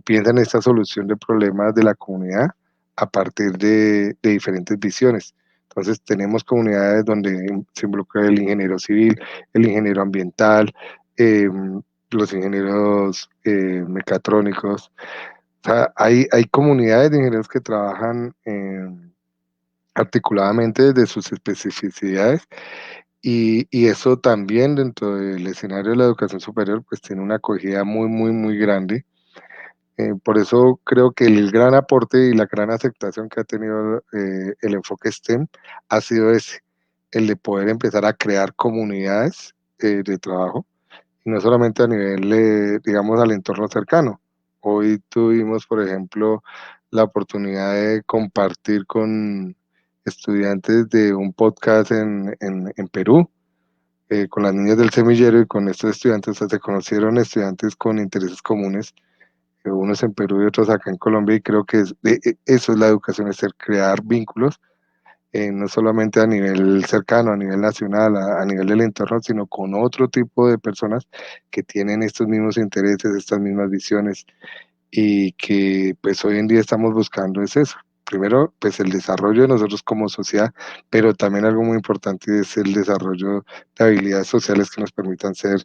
B: piensan esta solución de problemas de la comunidad a partir de diferentes visiones. Entonces tenemos comunidades donde se involucra el ingeniero civil, el ingeniero ambiental, los ingenieros mecatrónicos. O sea, hay comunidades de ingenieros que trabajan articuladamente desde sus especificidades, y eso también dentro del escenario de la educación superior pues tiene una acogida muy, muy, muy grande. Por eso creo que el gran aporte y la gran aceptación que ha tenido el enfoque STEM ha sido ese, el de poder empezar a crear comunidades de trabajo, y no solamente a nivel, digamos, al entorno cercano. Hoy tuvimos, por ejemplo, la oportunidad de compartir con estudiantes de un podcast en Perú, con las niñas del semillero, y con estos estudiantes, o sea, se conocieron estudiantes con intereses comunes, unos en Perú y otros acá en Colombia, y creo que eso es la educación, es el crear vínculos, no solamente a nivel cercano, a nivel nacional, a nivel del entorno, sino con otro tipo de personas que tienen estos mismos intereses, estas mismas visiones, y que pues hoy en día estamos buscando es eso. Primero, pues el desarrollo de nosotros como sociedad, pero también algo muy importante es el desarrollo de habilidades sociales que nos permitan ser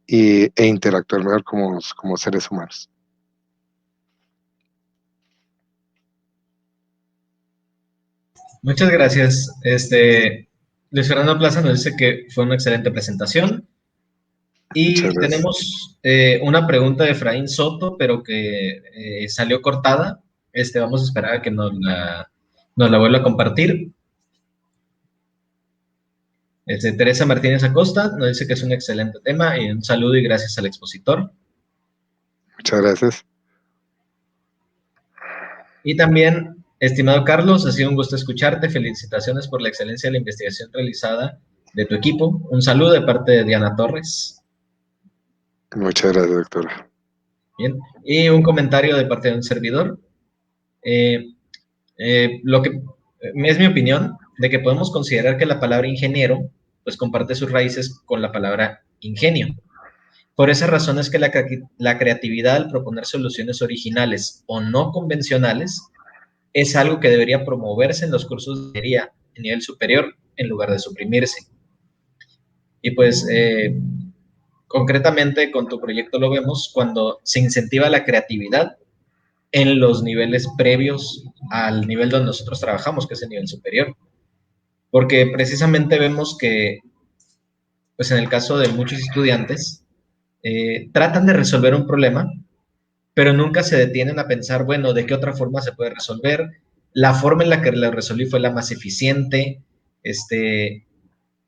B: e interactuar mejor como seres humanos.
A: Muchas gracias. Luis Fernando Plaza nos dice que fue una excelente presentación.
B: Muchas
A: Y
B: gracias.
A: tenemos una pregunta de Efraín Soto, pero que salió cortada. Vamos a esperar a que nos la vuelva a compartir. Teresa Martínez Acosta nos dice que es un excelente tema y un saludo y gracias al expositor.
B: Muchas gracias.
A: Y también, estimado Carlos, ha sido un gusto escucharte. Felicitaciones por la excelencia de la investigación realizada de tu equipo. Un saludo de parte de Diana Torres.
B: Muchas gracias, doctora.
A: Bien. Y un comentario de parte de un servidor. Eh, lo que es mi opinión de que podemos considerar que la palabra ingeniero pues comparte sus raíces con la palabra ingenio. Por esa razón es que la creatividad al proponer soluciones originales o no convencionales es algo que debería promoverse en los cursos de ingeniería a nivel superior en lugar de suprimirse. Y pues concretamente con tu proyecto lo vemos cuando se incentiva la creatividad en los niveles previos al nivel donde nosotros trabajamos, que es el nivel superior. Porque precisamente vemos que, pues en el caso de muchos estudiantes, tratan de resolver un problema, pero nunca se detienen a pensar, bueno, ¿de qué otra forma se puede resolver? La forma en la que lo resolví fue la más eficiente,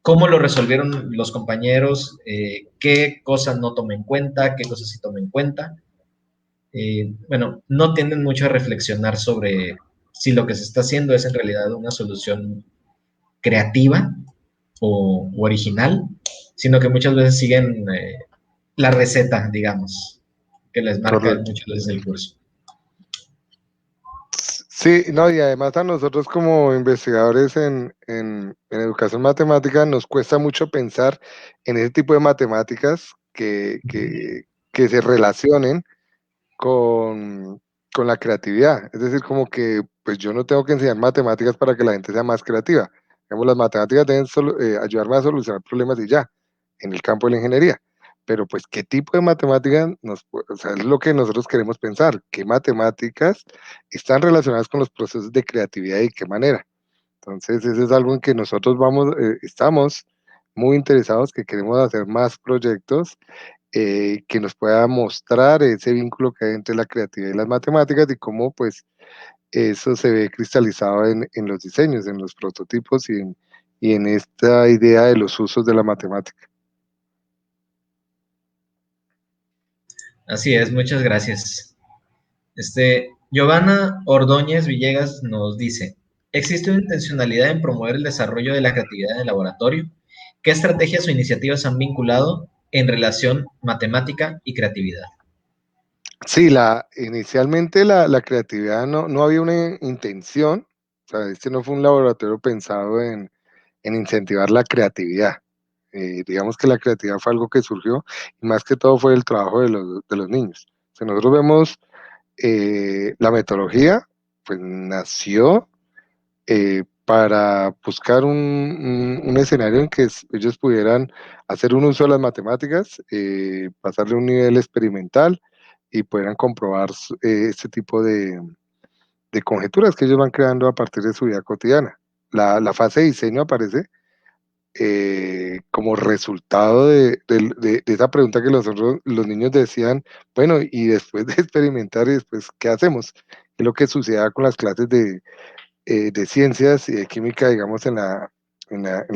A: cómo lo resolvieron los compañeros, qué cosas no tomé en cuenta, qué cosas sí tomé en cuenta. Bueno, no tienden mucho a reflexionar sobre si lo que se está haciendo es en realidad una solución creativa o original, sino que muchas veces siguen la receta, digamos, que les marca
B: Correcto.
A: muchas veces el curso.
B: Sí, no, y además a nosotros como investigadores en educación matemática nos cuesta mucho pensar en ese tipo de matemáticas que se relacionen con, con la creatividad. Es decir, como que pues yo no tengo que enseñar matemáticas para que la gente sea más creativa. Digamos, las matemáticas deben ayudarme a solucionar problemas y ya, en el campo de la ingeniería. Pero pues, ¿qué tipo de matemáticas o sea, es lo que nosotros queremos pensar? ¿Qué matemáticas están relacionadas con los procesos de creatividad y qué manera? Entonces, eso es algo en que nosotros estamos muy interesados, que queremos hacer más proyectos que nos pueda mostrar ese vínculo que hay entre la creatividad y las matemáticas, y cómo pues eso se ve cristalizado en los diseños, en los prototipos y en esta idea de los usos de la matemática.
A: Así es, muchas gracias. Giovanna Ordóñez Villegas nos dice, ¿existe una intencionalidad en promover el desarrollo de la creatividad en el laboratorio? ¿Qué estrategias o iniciativas han vinculado en relación matemática y creatividad?
B: Sí, inicialmente la creatividad no había una intención, o sea, este no fue un laboratorio pensado en incentivar la creatividad. Digamos que la creatividad fue algo que surgió, y más que todo fue el trabajo de los niños. O sea, nosotros vemos la metodología, pues nació para buscar un escenario en que ellos pudieran hacer un uso de las matemáticas, pasarle un nivel experimental y pudieran comprobar este tipo de conjeturas que ellos van creando a partir de su vida cotidiana. La fase de diseño aparece como resultado de esa pregunta que los niños decían, bueno, y después de experimentar, y después, ¿qué hacemos? Es lo que sucedía con las clases de ciencias y de química, digamos, en la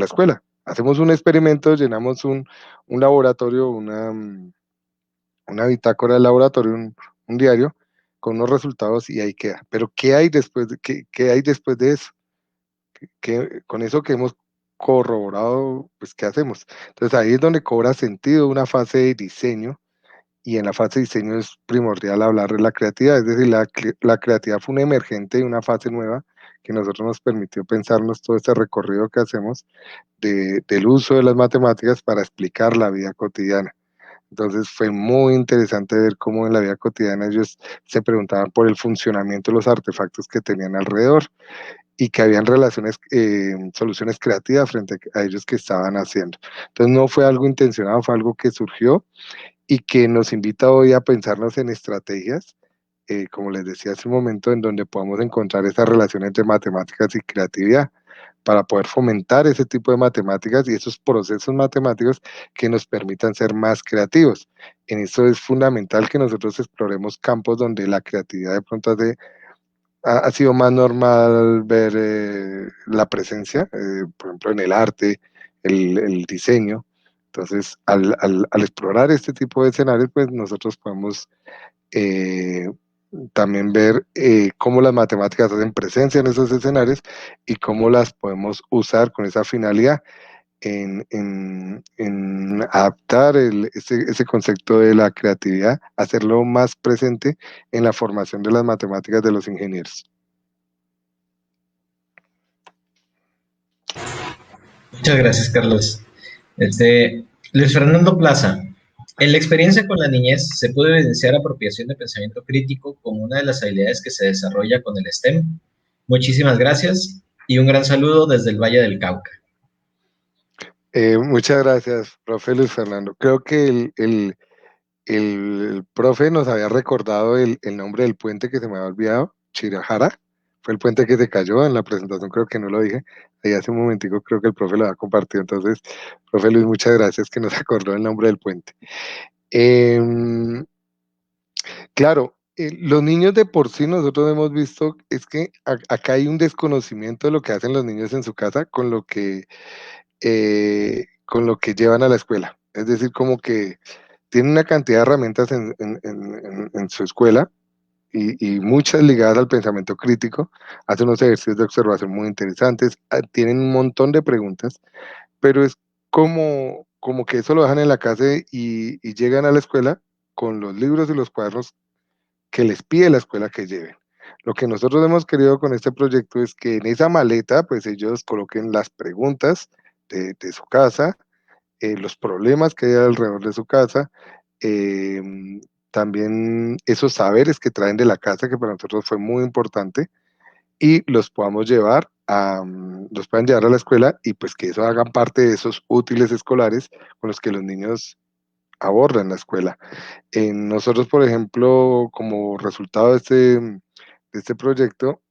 B: escuela. Hacemos un experimento, llenamos un laboratorio, una bitácora del laboratorio, un diario, con unos resultados y ahí queda. Pero ¿qué hay después qué hay después de eso? Con eso que hemos corroborado, pues, ¿qué hacemos? Entonces ahí es donde cobra sentido una fase de diseño, y en la fase de diseño es primordial hablar de la creatividad, es decir, la creatividad fue un emergente de una fase nueva que nosotros nos permitió pensarnos todo este recorrido que hacemos del uso de las matemáticas para explicar la vida cotidiana. Entonces fue muy interesante ver cómo en la vida cotidiana ellos se preguntaban por el funcionamiento de los artefactos que tenían alrededor y que habían soluciones creativas frente a ellos que estaban haciendo. Entonces no fue algo intencionado, fue algo que surgió y que nos invita hoy a pensarnos en estrategias, como les decía hace un momento, en donde podamos encontrar esas relaciones entre matemáticas y creatividad para poder fomentar ese tipo de matemáticas y esos procesos matemáticos que nos permitan ser más creativos. En eso es fundamental que nosotros exploremos campos donde la creatividad de pronto ha sido más normal ver la presencia, por ejemplo, en el arte, el diseño. Entonces, al explorar este tipo de escenarios, pues nosotros podemos eh, también ver cómo las matemáticas hacen presencia en esos escenarios y cómo las podemos usar con esa finalidad en adaptar ese concepto de la creatividad, hacerlo más presente en la formación de las matemáticas de los ingenieros.
A: Muchas gracias, Carlos. Luis Fernando Plaza, en la experiencia con la niñez se puede evidenciar apropiación de pensamiento crítico como una de las habilidades que se desarrolla con el STEM. Muchísimas gracias y un gran saludo desde el Valle del Cauca.
B: Muchas gracias, profe Luis Fernando. Creo que el profe nos había recordado el nombre del puente que se me había olvidado, Chirajara. Fue el puente que se cayó en la presentación, creo que no lo dije. Ahí hace un momentico creo que el profe lo había compartido. Entonces, profe Luis, muchas gracias que nos acordó el nombre del puente. Em, claro, los niños de por sí nosotros hemos visto, es que acá hay un desconocimiento de lo que hacen los niños en su casa con lo que llevan a la escuela. Es decir, como que tienen una cantidad de herramientas en su escuela y muchas ligadas al pensamiento crítico, hacen unos ejercicios de observación muy interesantes, tienen un montón de preguntas, pero es como que eso lo dejan en la casa y llegan a la escuela con los libros y los cuadernos que les pide la escuela que lleven. Lo que nosotros hemos querido con este proyecto es que en esa maleta, pues ellos coloquen las preguntas de su casa, los problemas que hay alrededor de su casa, eh, también esos saberes que traen de la casa, que para nosotros fue muy importante, y los puedan llevar a la escuela y pues que eso hagan parte de esos útiles escolares con los que los niños abordan la escuela. Nosotros, por ejemplo, como resultado de este proyecto,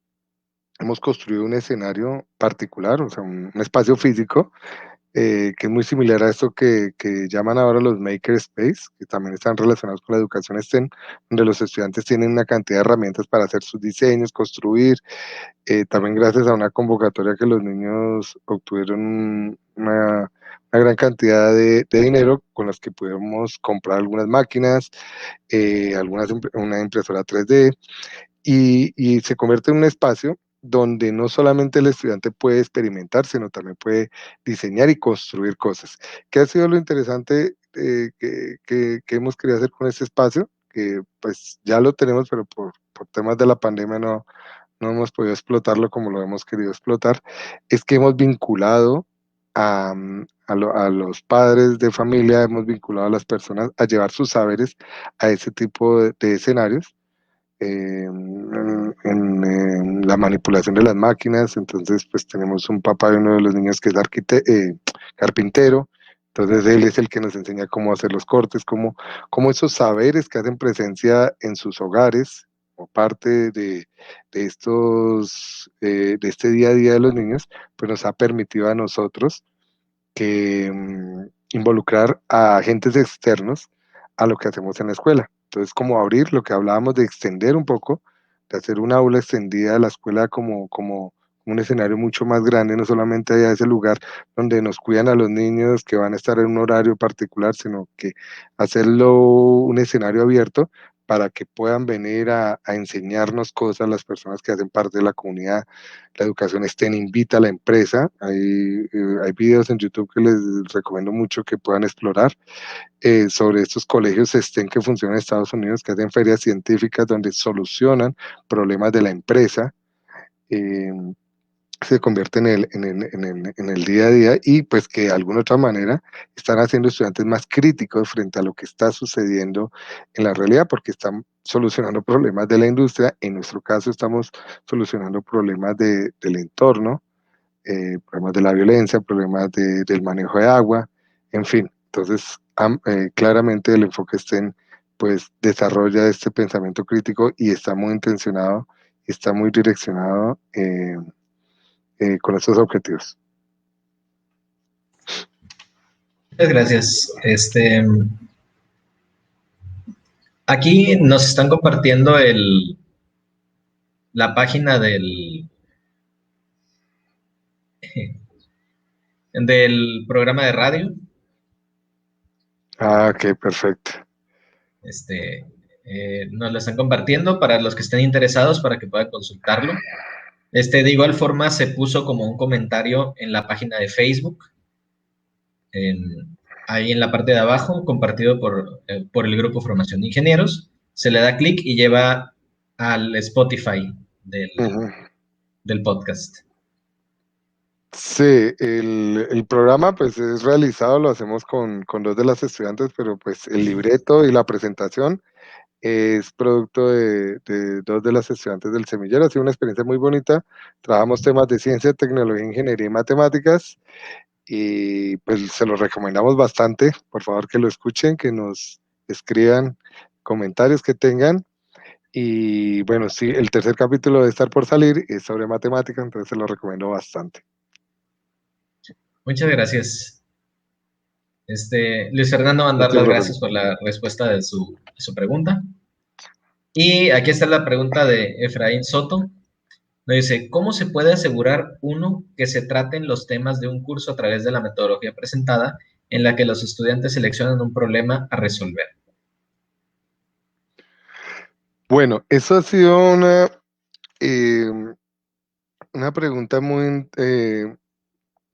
B: hemos construido un escenario particular, o sea, un espacio físico que es muy similar a esto que llaman ahora los maker space, que también están relacionados con la educación STEM, donde los estudiantes tienen una cantidad de herramientas para hacer sus diseños, construir, también gracias a una convocatoria que los niños obtuvieron una gran cantidad de dinero con las que pudimos comprar algunas máquinas, una impresora 3D, y se convierte en un espacio donde no solamente el estudiante puede experimentar, sino también puede diseñar y construir cosas. ¿Qué ha sido lo interesante que hemos querido hacer con este espacio? Que pues ya lo tenemos, pero por temas de la pandemia no hemos podido explotarlo como lo hemos querido explotar, es que hemos vinculado a los padres de familia, hemos vinculado a las personas a llevar sus saberes a ese tipo de escenarios en la manipulación de las máquinas. Entonces, pues tenemos un papá de uno de los niños que es carpintero. Entonces, él es el que nos enseña cómo hacer los cortes, cómo esos saberes que hacen presencia en sus hogares, o parte de este día a día de los niños, pues nos ha permitido a nosotros que involucrar a agentes externos a lo que hacemos en la escuela. Entonces, como abrir lo que hablábamos de extender un poco, de hacer una aula extendida de la escuela como un escenario mucho más grande, no solamente a ese lugar donde nos cuidan a los niños que van a estar en un horario particular, sino que hacerlo un escenario abierto para que puedan venir a enseñarnos cosas las personas que hacen parte de la comunidad. La educación STEM invita a la empresa. Hay videos en YouTube que les recomiendo mucho que puedan explorar sobre estos colegios STEM que funcionan en Estados Unidos, que hacen ferias científicas donde solucionan problemas de la empresa. eh, Se convierte en el día a día y pues que de alguna otra manera están haciendo estudiantes más críticos frente a lo que está sucediendo en la realidad porque están solucionando problemas de la industria, en nuestro caso estamos solucionando problemas del entorno, problemas de la violencia, problemas del manejo de agua, en fin. Entonces, claramente el enfoque STEM pues desarrolla este pensamiento crítico y está muy intencionado, está muy direccionado con estos objetivos.
A: Muchas gracias. Aquí nos están compartiendo la página del programa de radio.
B: Ah, ok, perfecto.
A: Este, Nos lo están compartiendo para los que estén interesados para que puedan consultarlo. De igual forma se puso como un comentario en la página de Facebook, ahí en la parte de abajo, compartido por el grupo Formación de Ingenieros. Se le da clic y lleva al Spotify
B: Ujú.
A: del podcast.
B: Sí, el programa pues es realizado, lo hacemos con dos de las estudiantes, pero pues el libreto y la presentación es producto de dos de las estudiantes del semillero. Ha sido una experiencia muy bonita. Trabajamos temas de ciencia, tecnología, ingeniería y matemáticas y pues se los recomendamos bastante. Por favor que lo escuchen, que nos escriban comentarios que tengan. Y bueno, sí, el tercer capítulo debe estar por salir, es sobre matemáticas, entonces se lo recomiendo bastante.
A: Muchas gracias. Luis Fernando,
B: No
A: mandar
B: te
A: las
B: preocupes.
A: gracias por la respuesta de su pregunta. Y aquí está la pregunta de Efraín Soto. Nos dice, ¿cómo se puede asegurar uno que se traten los temas de un curso a través de la metodología presentada en la que los estudiantes seleccionan un problema a resolver?
B: Bueno, eso ha sido eh, una pregunta muy,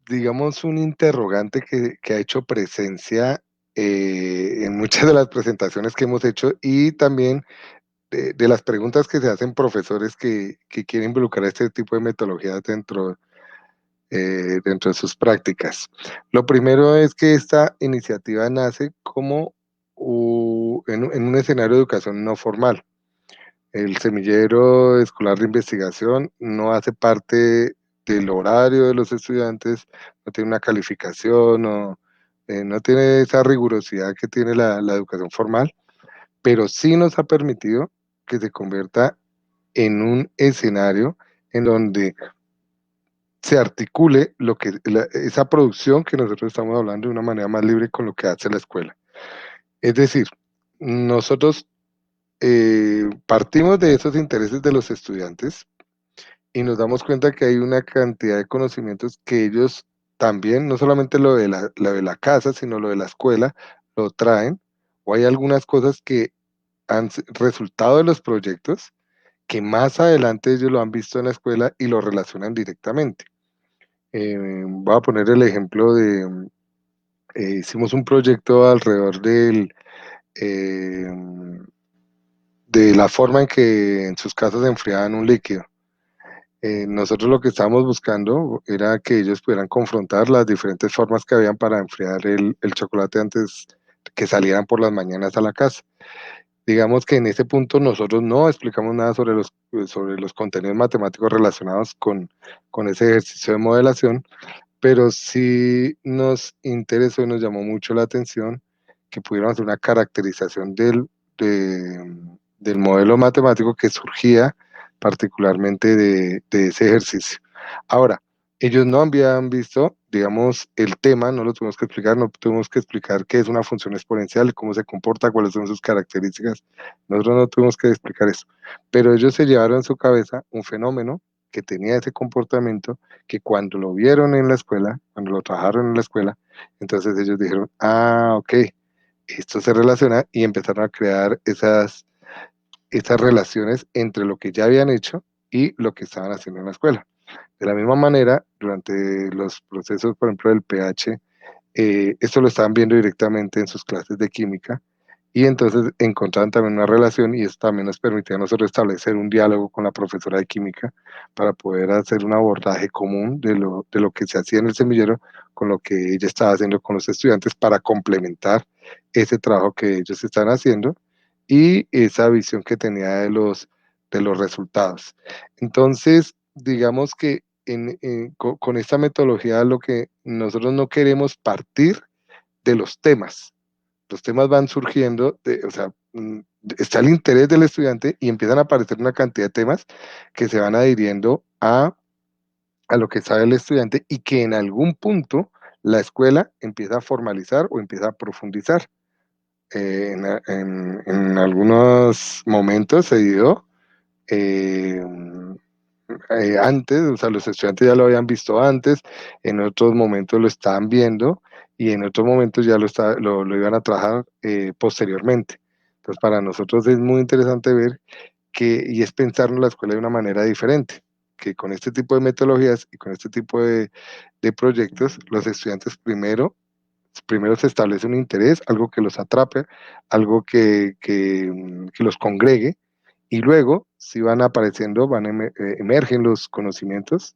B: digamos, un interrogante que ha hecho presencia en muchas de las presentaciones que hemos hecho y también de las preguntas que se hacen profesores que quieren involucrar este tipo de metodologías dentro de sus prácticas. Lo primero es que esta iniciativa nace como en un escenario de educación no formal. El semillero escolar de investigación no hace parte del horario de los estudiantes, no tiene una calificación, no tiene esa rigurosidad que tiene la educación formal, pero sí nos ha permitido que se convierta en un escenario en donde se articule esa producción que nosotros estamos hablando de una manera más libre con lo que hace la escuela. Es decir, nosotros partimos de esos intereses de los estudiantes y nos damos cuenta que hay una cantidad de conocimientos que ellos también, no solamente lo de la casa, sino lo de la escuela, lo traen, o hay algunas cosas que han resultado de los proyectos que más adelante ellos lo han visto en la escuela y lo relacionan directamente. Voy a poner el ejemplo hicimos un proyecto alrededor eh, de la forma en que en sus casas enfriaban un líquido. Nosotros lo que estábamos buscando era que ellos pudieran confrontar las diferentes formas que habían para enfriar el chocolate antes que salieran por las mañanas a la casa. Digamos que en ese punto nosotros no explicamos nada sobre los contenidos matemáticos relacionados con ese ejercicio de modelación, pero sí nos interesó y nos llamó mucho la atención que pudiéramos hacer una caracterización del modelo matemático que surgía particularmente de ese ejercicio. Ahora, Ellos no habían visto, digamos, el tema, no lo tuvimos que explicar, no tuvimos que explicar qué es una función exponencial, cómo se comporta, cuáles son sus características. Nosotros no tuvimos que explicar eso, pero ellos se llevaron en su cabeza un fenómeno que tenía ese comportamiento, que cuando lo vieron en la escuela, cuando lo trabajaron en la escuela, entonces ellos dijeron, ah, ok, esto se relaciona y empezaron a crear esas relaciones entre lo que ya habían hecho y lo que estaban haciendo en la escuela. De la misma manera, durante los procesos, por ejemplo, del pH, esto lo estaban viendo directamente en sus clases de química y entonces encontraban también una relación y eso también nos permitía a nosotros establecer un diálogo con la profesora de química para poder hacer un abordaje común de lo que se hacía en el semillero con lo que ella estaba haciendo con los estudiantes para complementar ese trabajo que ellos están haciendo y esa visión que tenía de los resultados. Entonces, digamos que con esta metodología lo que nosotros no queremos partir de los temas. Los temas van surgiendo, o sea, está el interés del estudiante y empiezan a aparecer una cantidad de temas que se van adhiriendo a lo que sabe el estudiante y que en algún punto la escuela empieza a formalizar o empieza a profundizar. En algunos momentos se dio eh, antes, o sea, los estudiantes ya lo habían visto antes, en otros momentos lo estaban viendo y en otros momentos ya lo iban a trabajar posteriormente. Entonces, para nosotros es muy interesante ver y es pensarnos la escuela de una manera diferente, que con este tipo de metodologías y con este tipo de proyectos, los estudiantes primero se establece un interés, algo que los atrape, algo que los congregue, y luego, si van apareciendo, emergen los conocimientos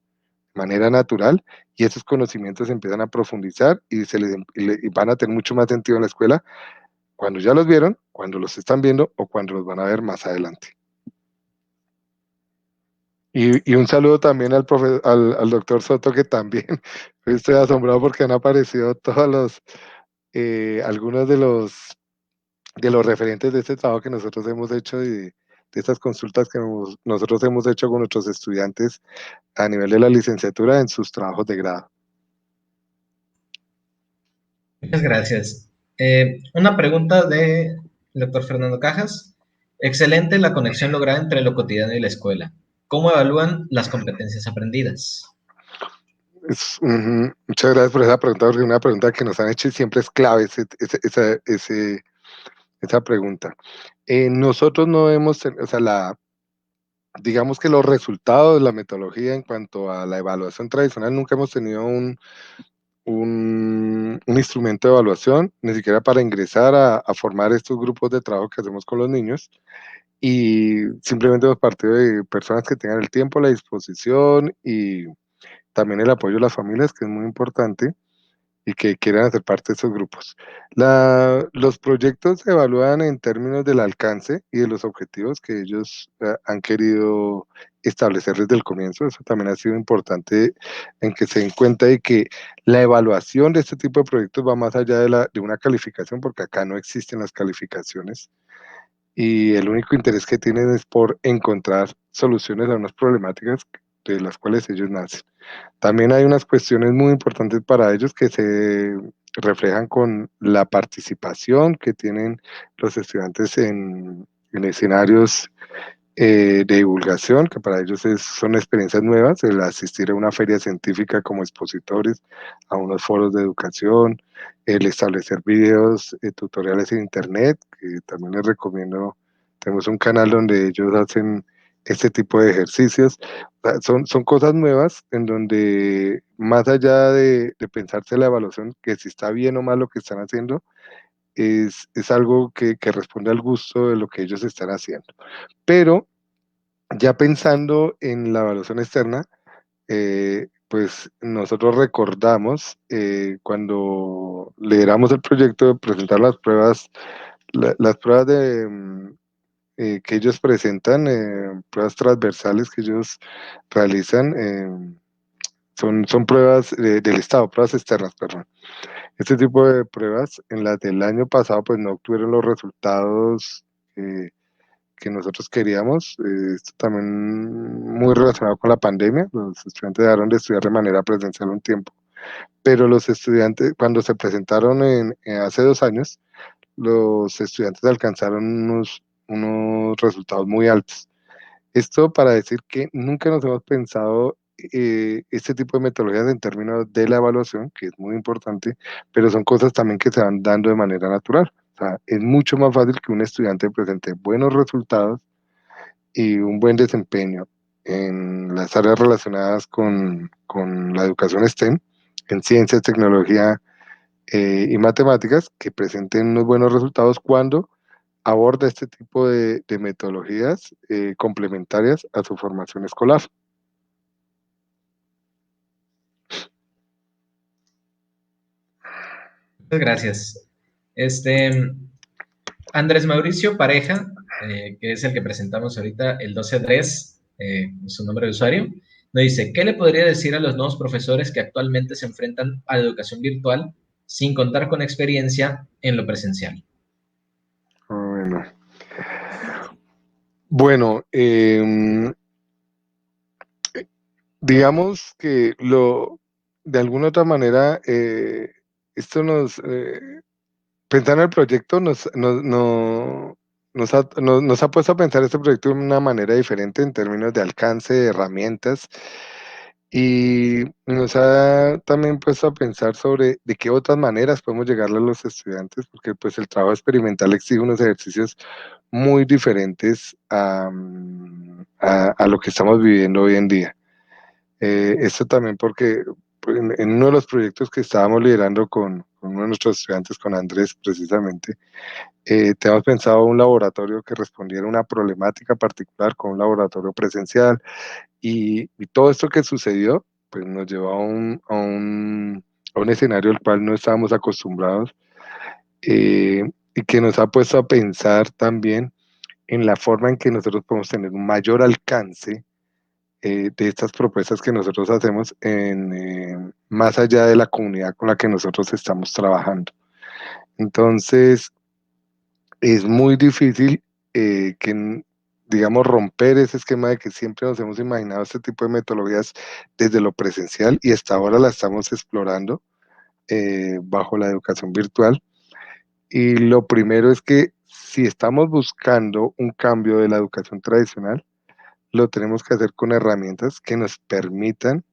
B: de manera natural, y esos conocimientos empiezan a profundizar y van a tener mucho más sentido en la escuela cuando ya los vieron, cuando los están viendo o cuando los van a ver más adelante. Y un saludo también al doctor Soto, que también estoy asombrado porque han aparecido algunos de los referentes de este trabajo que nosotros hemos hecho y de estas consultas que nosotros hemos hecho con nuestros estudiantes a nivel de la licenciatura en sus trabajos de grado.
A: Muchas gracias. Una pregunta de doctor Fernando Cajas. Excelente la conexión lograda entre lo cotidiano y la escuela. ¿Cómo evalúan las competencias aprendidas?
B: Muchas gracias por esa pregunta, porque es una pregunta que nos han hecho y siempre es clave esa pregunta. Nosotros no o sea, digamos que los resultados, la metodología en cuanto a la evaluación tradicional, nunca hemos tenido un instrumento de evaluación, ni siquiera para ingresar a formar estos grupos de trabajo que hacemos con los niños. Y simplemente hemos partido de personas que tengan el tiempo, la disposición y también el apoyo de las familias, que es muy importante, y que quieran hacer parte de esos grupos. Los proyectos se evalúan en términos del alcance y de los objetivos que ellos han querido establecer desde el comienzo. Eso también ha sido importante en que se den cuenta de que la evaluación de este tipo de proyectos va más allá de una calificación, porque acá no existen las calificaciones y el único interés que tienen es por encontrar soluciones a unas problemáticas de las cuales ellos nacen. También hay unas cuestiones muy importantes para ellos que se reflejan con la participación que tienen los estudiantes en escenarios de divulgación, que para ellos son experiencias nuevas, el asistir a una feria científica como expositores, a unos foros de educación, el establecer videos, tutoriales en internet, que también les recomiendo, tenemos un canal donde ellos hacen este tipo de ejercicios. O sea, son cosas nuevas en donde más allá de pensarse la evaluación, que si está bien o mal lo que están haciendo, es algo que responde al gusto de lo que ellos están haciendo. Pero ya pensando en la evaluación externa, pues nosotros recordamos cuando lideramos el proyecto de presentar las pruebas, las pruebas que ellos presentan, pruebas transversales que ellos realizan, son pruebas del Estado, pruebas externas, perdón. Este tipo de pruebas en las del año pasado pues no obtuvieron los resultados que nosotros queríamos. Esto también muy relacionado con la pandemia. Los estudiantes dejaron de estudiar de manera presencial un tiempo, pero los estudiantes, cuando se presentaron hace 2 años, los estudiantes alcanzaron unos resultados muy altos. Esto para decir que nunca nos hemos pensado este tipo de metodologías en términos de la evaluación, que es muy importante, pero son cosas también que se van dando de manera natural. O sea, es mucho más fácil que un estudiante presente buenos resultados y un buen desempeño en las áreas relacionadas con la educación STEM, en ciencias, tecnología y matemáticas, que presenten unos buenos resultados cuando aborda este tipo de metodologías complementarias a su formación escolar.
A: Muchas gracias. Andrés Mauricio Pareja, que es el que presentamos ahorita, el 12-3, su nombre de usuario, nos dice, ¿qué le podría decir a los nuevos profesores que actualmente se enfrentan a la educación virtual sin contar con experiencia en lo presencial?
B: Bueno, bueno digamos que de alguna otra manera, esto pensar en el proyecto nos ha puesto a pensar este proyecto de una manera diferente en términos de alcance, de herramientas, y nos ha también puesto a pensar sobre de qué otras maneras podemos llegarle a los estudiantes, porque pues el trabajo experimental exige unos ejercicios muy diferentes a lo que estamos viviendo hoy en día. Esto también porque pues, en uno de los proyectos que estábamos liderando con uno de nuestros estudiantes, con Andrés precisamente, teníamos pensado un laboratorio que respondiera a una problemática particular con un laboratorio presencial, y todo esto que sucedió pues nos llevó a un escenario al cual no estábamos acostumbrados, y que nos ha puesto a pensar también en la forma en que nosotros podemos tener un mayor alcance de estas propuestas que nosotros hacemos más allá de la comunidad con la que nosotros estamos trabajando. Entonces, es muy difícil digamos, romper ese esquema de que siempre nos hemos imaginado este tipo de metodologías desde lo presencial, y hasta ahora la estamos explorando bajo la educación virtual. Y lo primero es que si estamos buscando un cambio de la educación tradicional, lo tenemos que hacer con herramientas que nos permitan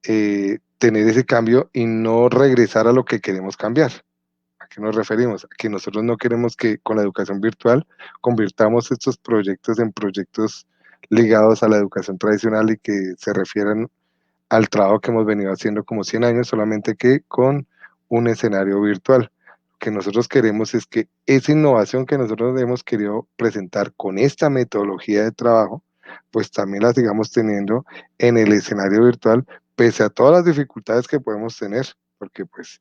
B: tener ese cambio y no regresar a lo que queremos cambiar. ¿A qué nos referimos? A que nosotros no queremos que con la educación virtual convirtamos estos proyectos en proyectos ligados a la educación tradicional y que se refieran al trabajo que hemos venido haciendo como 100 años, solamente que con un escenario virtual. Lo que nosotros queremos es que esa innovación que nosotros hemos querido presentar con esta metodología de trabajo, pues también la sigamos teniendo en el escenario virtual, pese a todas las dificultades que podemos tener, porque pues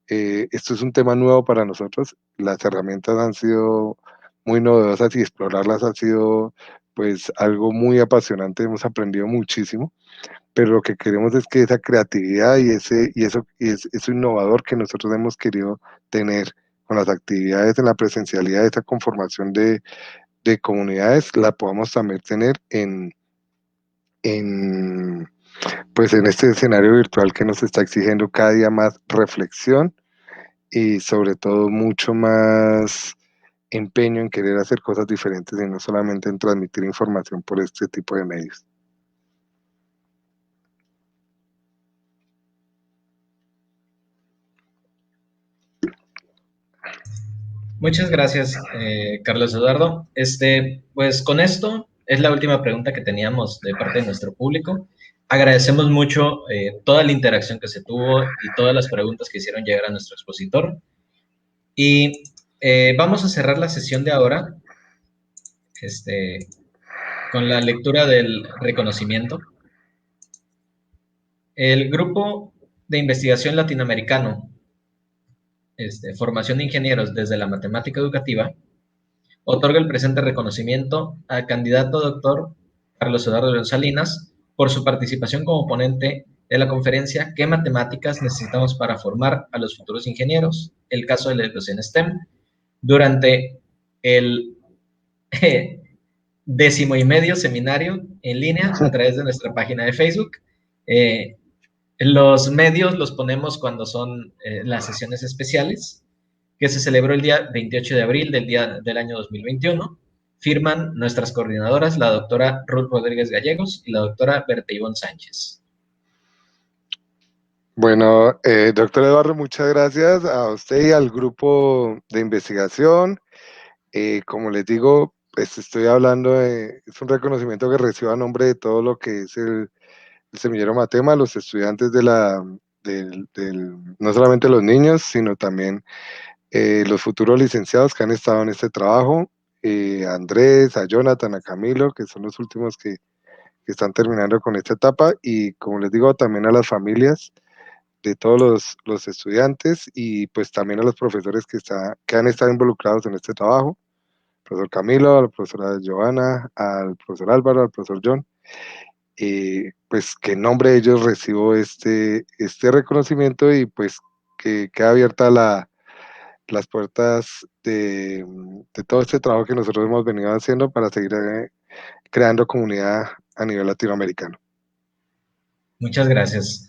B: esto es un tema nuevo para nosotros. Las herramientas han sido muy novedosas y explorarlas ha sido pues algo muy apasionante, hemos aprendido muchísimo, pero lo que queremos es que esa creatividad eso innovador que nosotros hemos querido tener con las actividades en la presencialidad, esa conformación de comunidades, la podamos también tener en, pues en este escenario virtual que nos está exigiendo cada día más reflexión y sobre todo mucho más empeño en querer hacer cosas diferentes y no solamente en transmitir información por este tipo de medios.
A: Muchas gracias, Carlos Eduardo. Pues con esto es la última pregunta que teníamos de parte de nuestro público. Agradecemos mucho toda la interacción que se tuvo y todas las preguntas que hicieron llegar a nuestro expositor. Y vamos a cerrar la sesión de ahora con la lectura del reconocimiento. El Grupo de Investigación Latinoamericano, Formación de Ingenieros desde la Matemática Educativa, otorga el presente reconocimiento al candidato doctor Carlos Eduardo León Salinas por su participación como ponente de la conferencia ¿Qué matemáticas necesitamos para formar a los futuros ingenieros? El caso de la educación STEM, durante el 11º seminario en línea a través de nuestra página de Facebook. Los medios los ponemos cuando son las sesiones especiales, que se celebró el día 28 de abril del año 2021. Firman nuestras coordinadoras, la doctora Ruth Rodríguez Gallegos y la doctora Berta Ivonne Sánchez.
B: Bueno, doctor Eduardo, muchas gracias a usted y al grupo de investigación. Como les digo, pues estoy hablando es un reconocimiento que recibo a nombre de todo lo que es el Semillero Matema, los estudiantes no solamente los niños, sino también los futuros licenciados que han estado en este trabajo, a Andrés, a Jonathan, a Camilo, que son los últimos que están terminando con esta etapa, y como les digo, también a las familias de todos los estudiantes y pues también a los profesores que han estado involucrados en este trabajo, al profesor Camilo, a la profesora Giovanna, al profesor Álvaro, al profesor John. Pues que en nombre de ellos recibo este reconocimiento y pues que queda abierta las puertas de todo este trabajo que nosotros hemos venido haciendo para seguir creando comunidad a nivel latinoamericano.
A: Muchas gracias.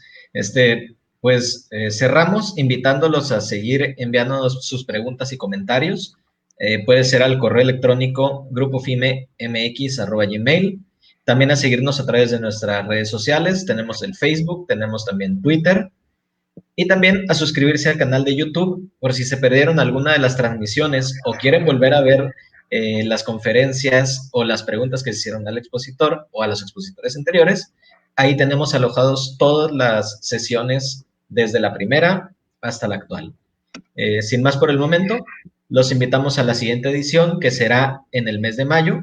A: Pues cerramos invitándolos a seguir enviándonos sus preguntas y comentarios. Puede ser al correo electrónico grupofimemx@gmail. También a seguirnos a través de nuestras redes sociales. Tenemos el Facebook, tenemos también Twitter. Y también a suscribirse al canal de YouTube por si se perdieron alguna de las transmisiones o quieren volver a ver las conferencias o las preguntas que se hicieron al expositor o a los expositores anteriores. Ahí tenemos alojados todas las sesiones desde la primera hasta la actual. Sin más por el momento, los invitamos a la siguiente edición, que será en el mes de mayo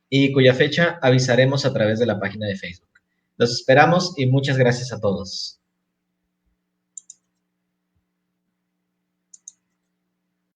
A: y cuya fecha avisaremos a través de la página de Facebook. Los esperamos y muchas gracias a todos.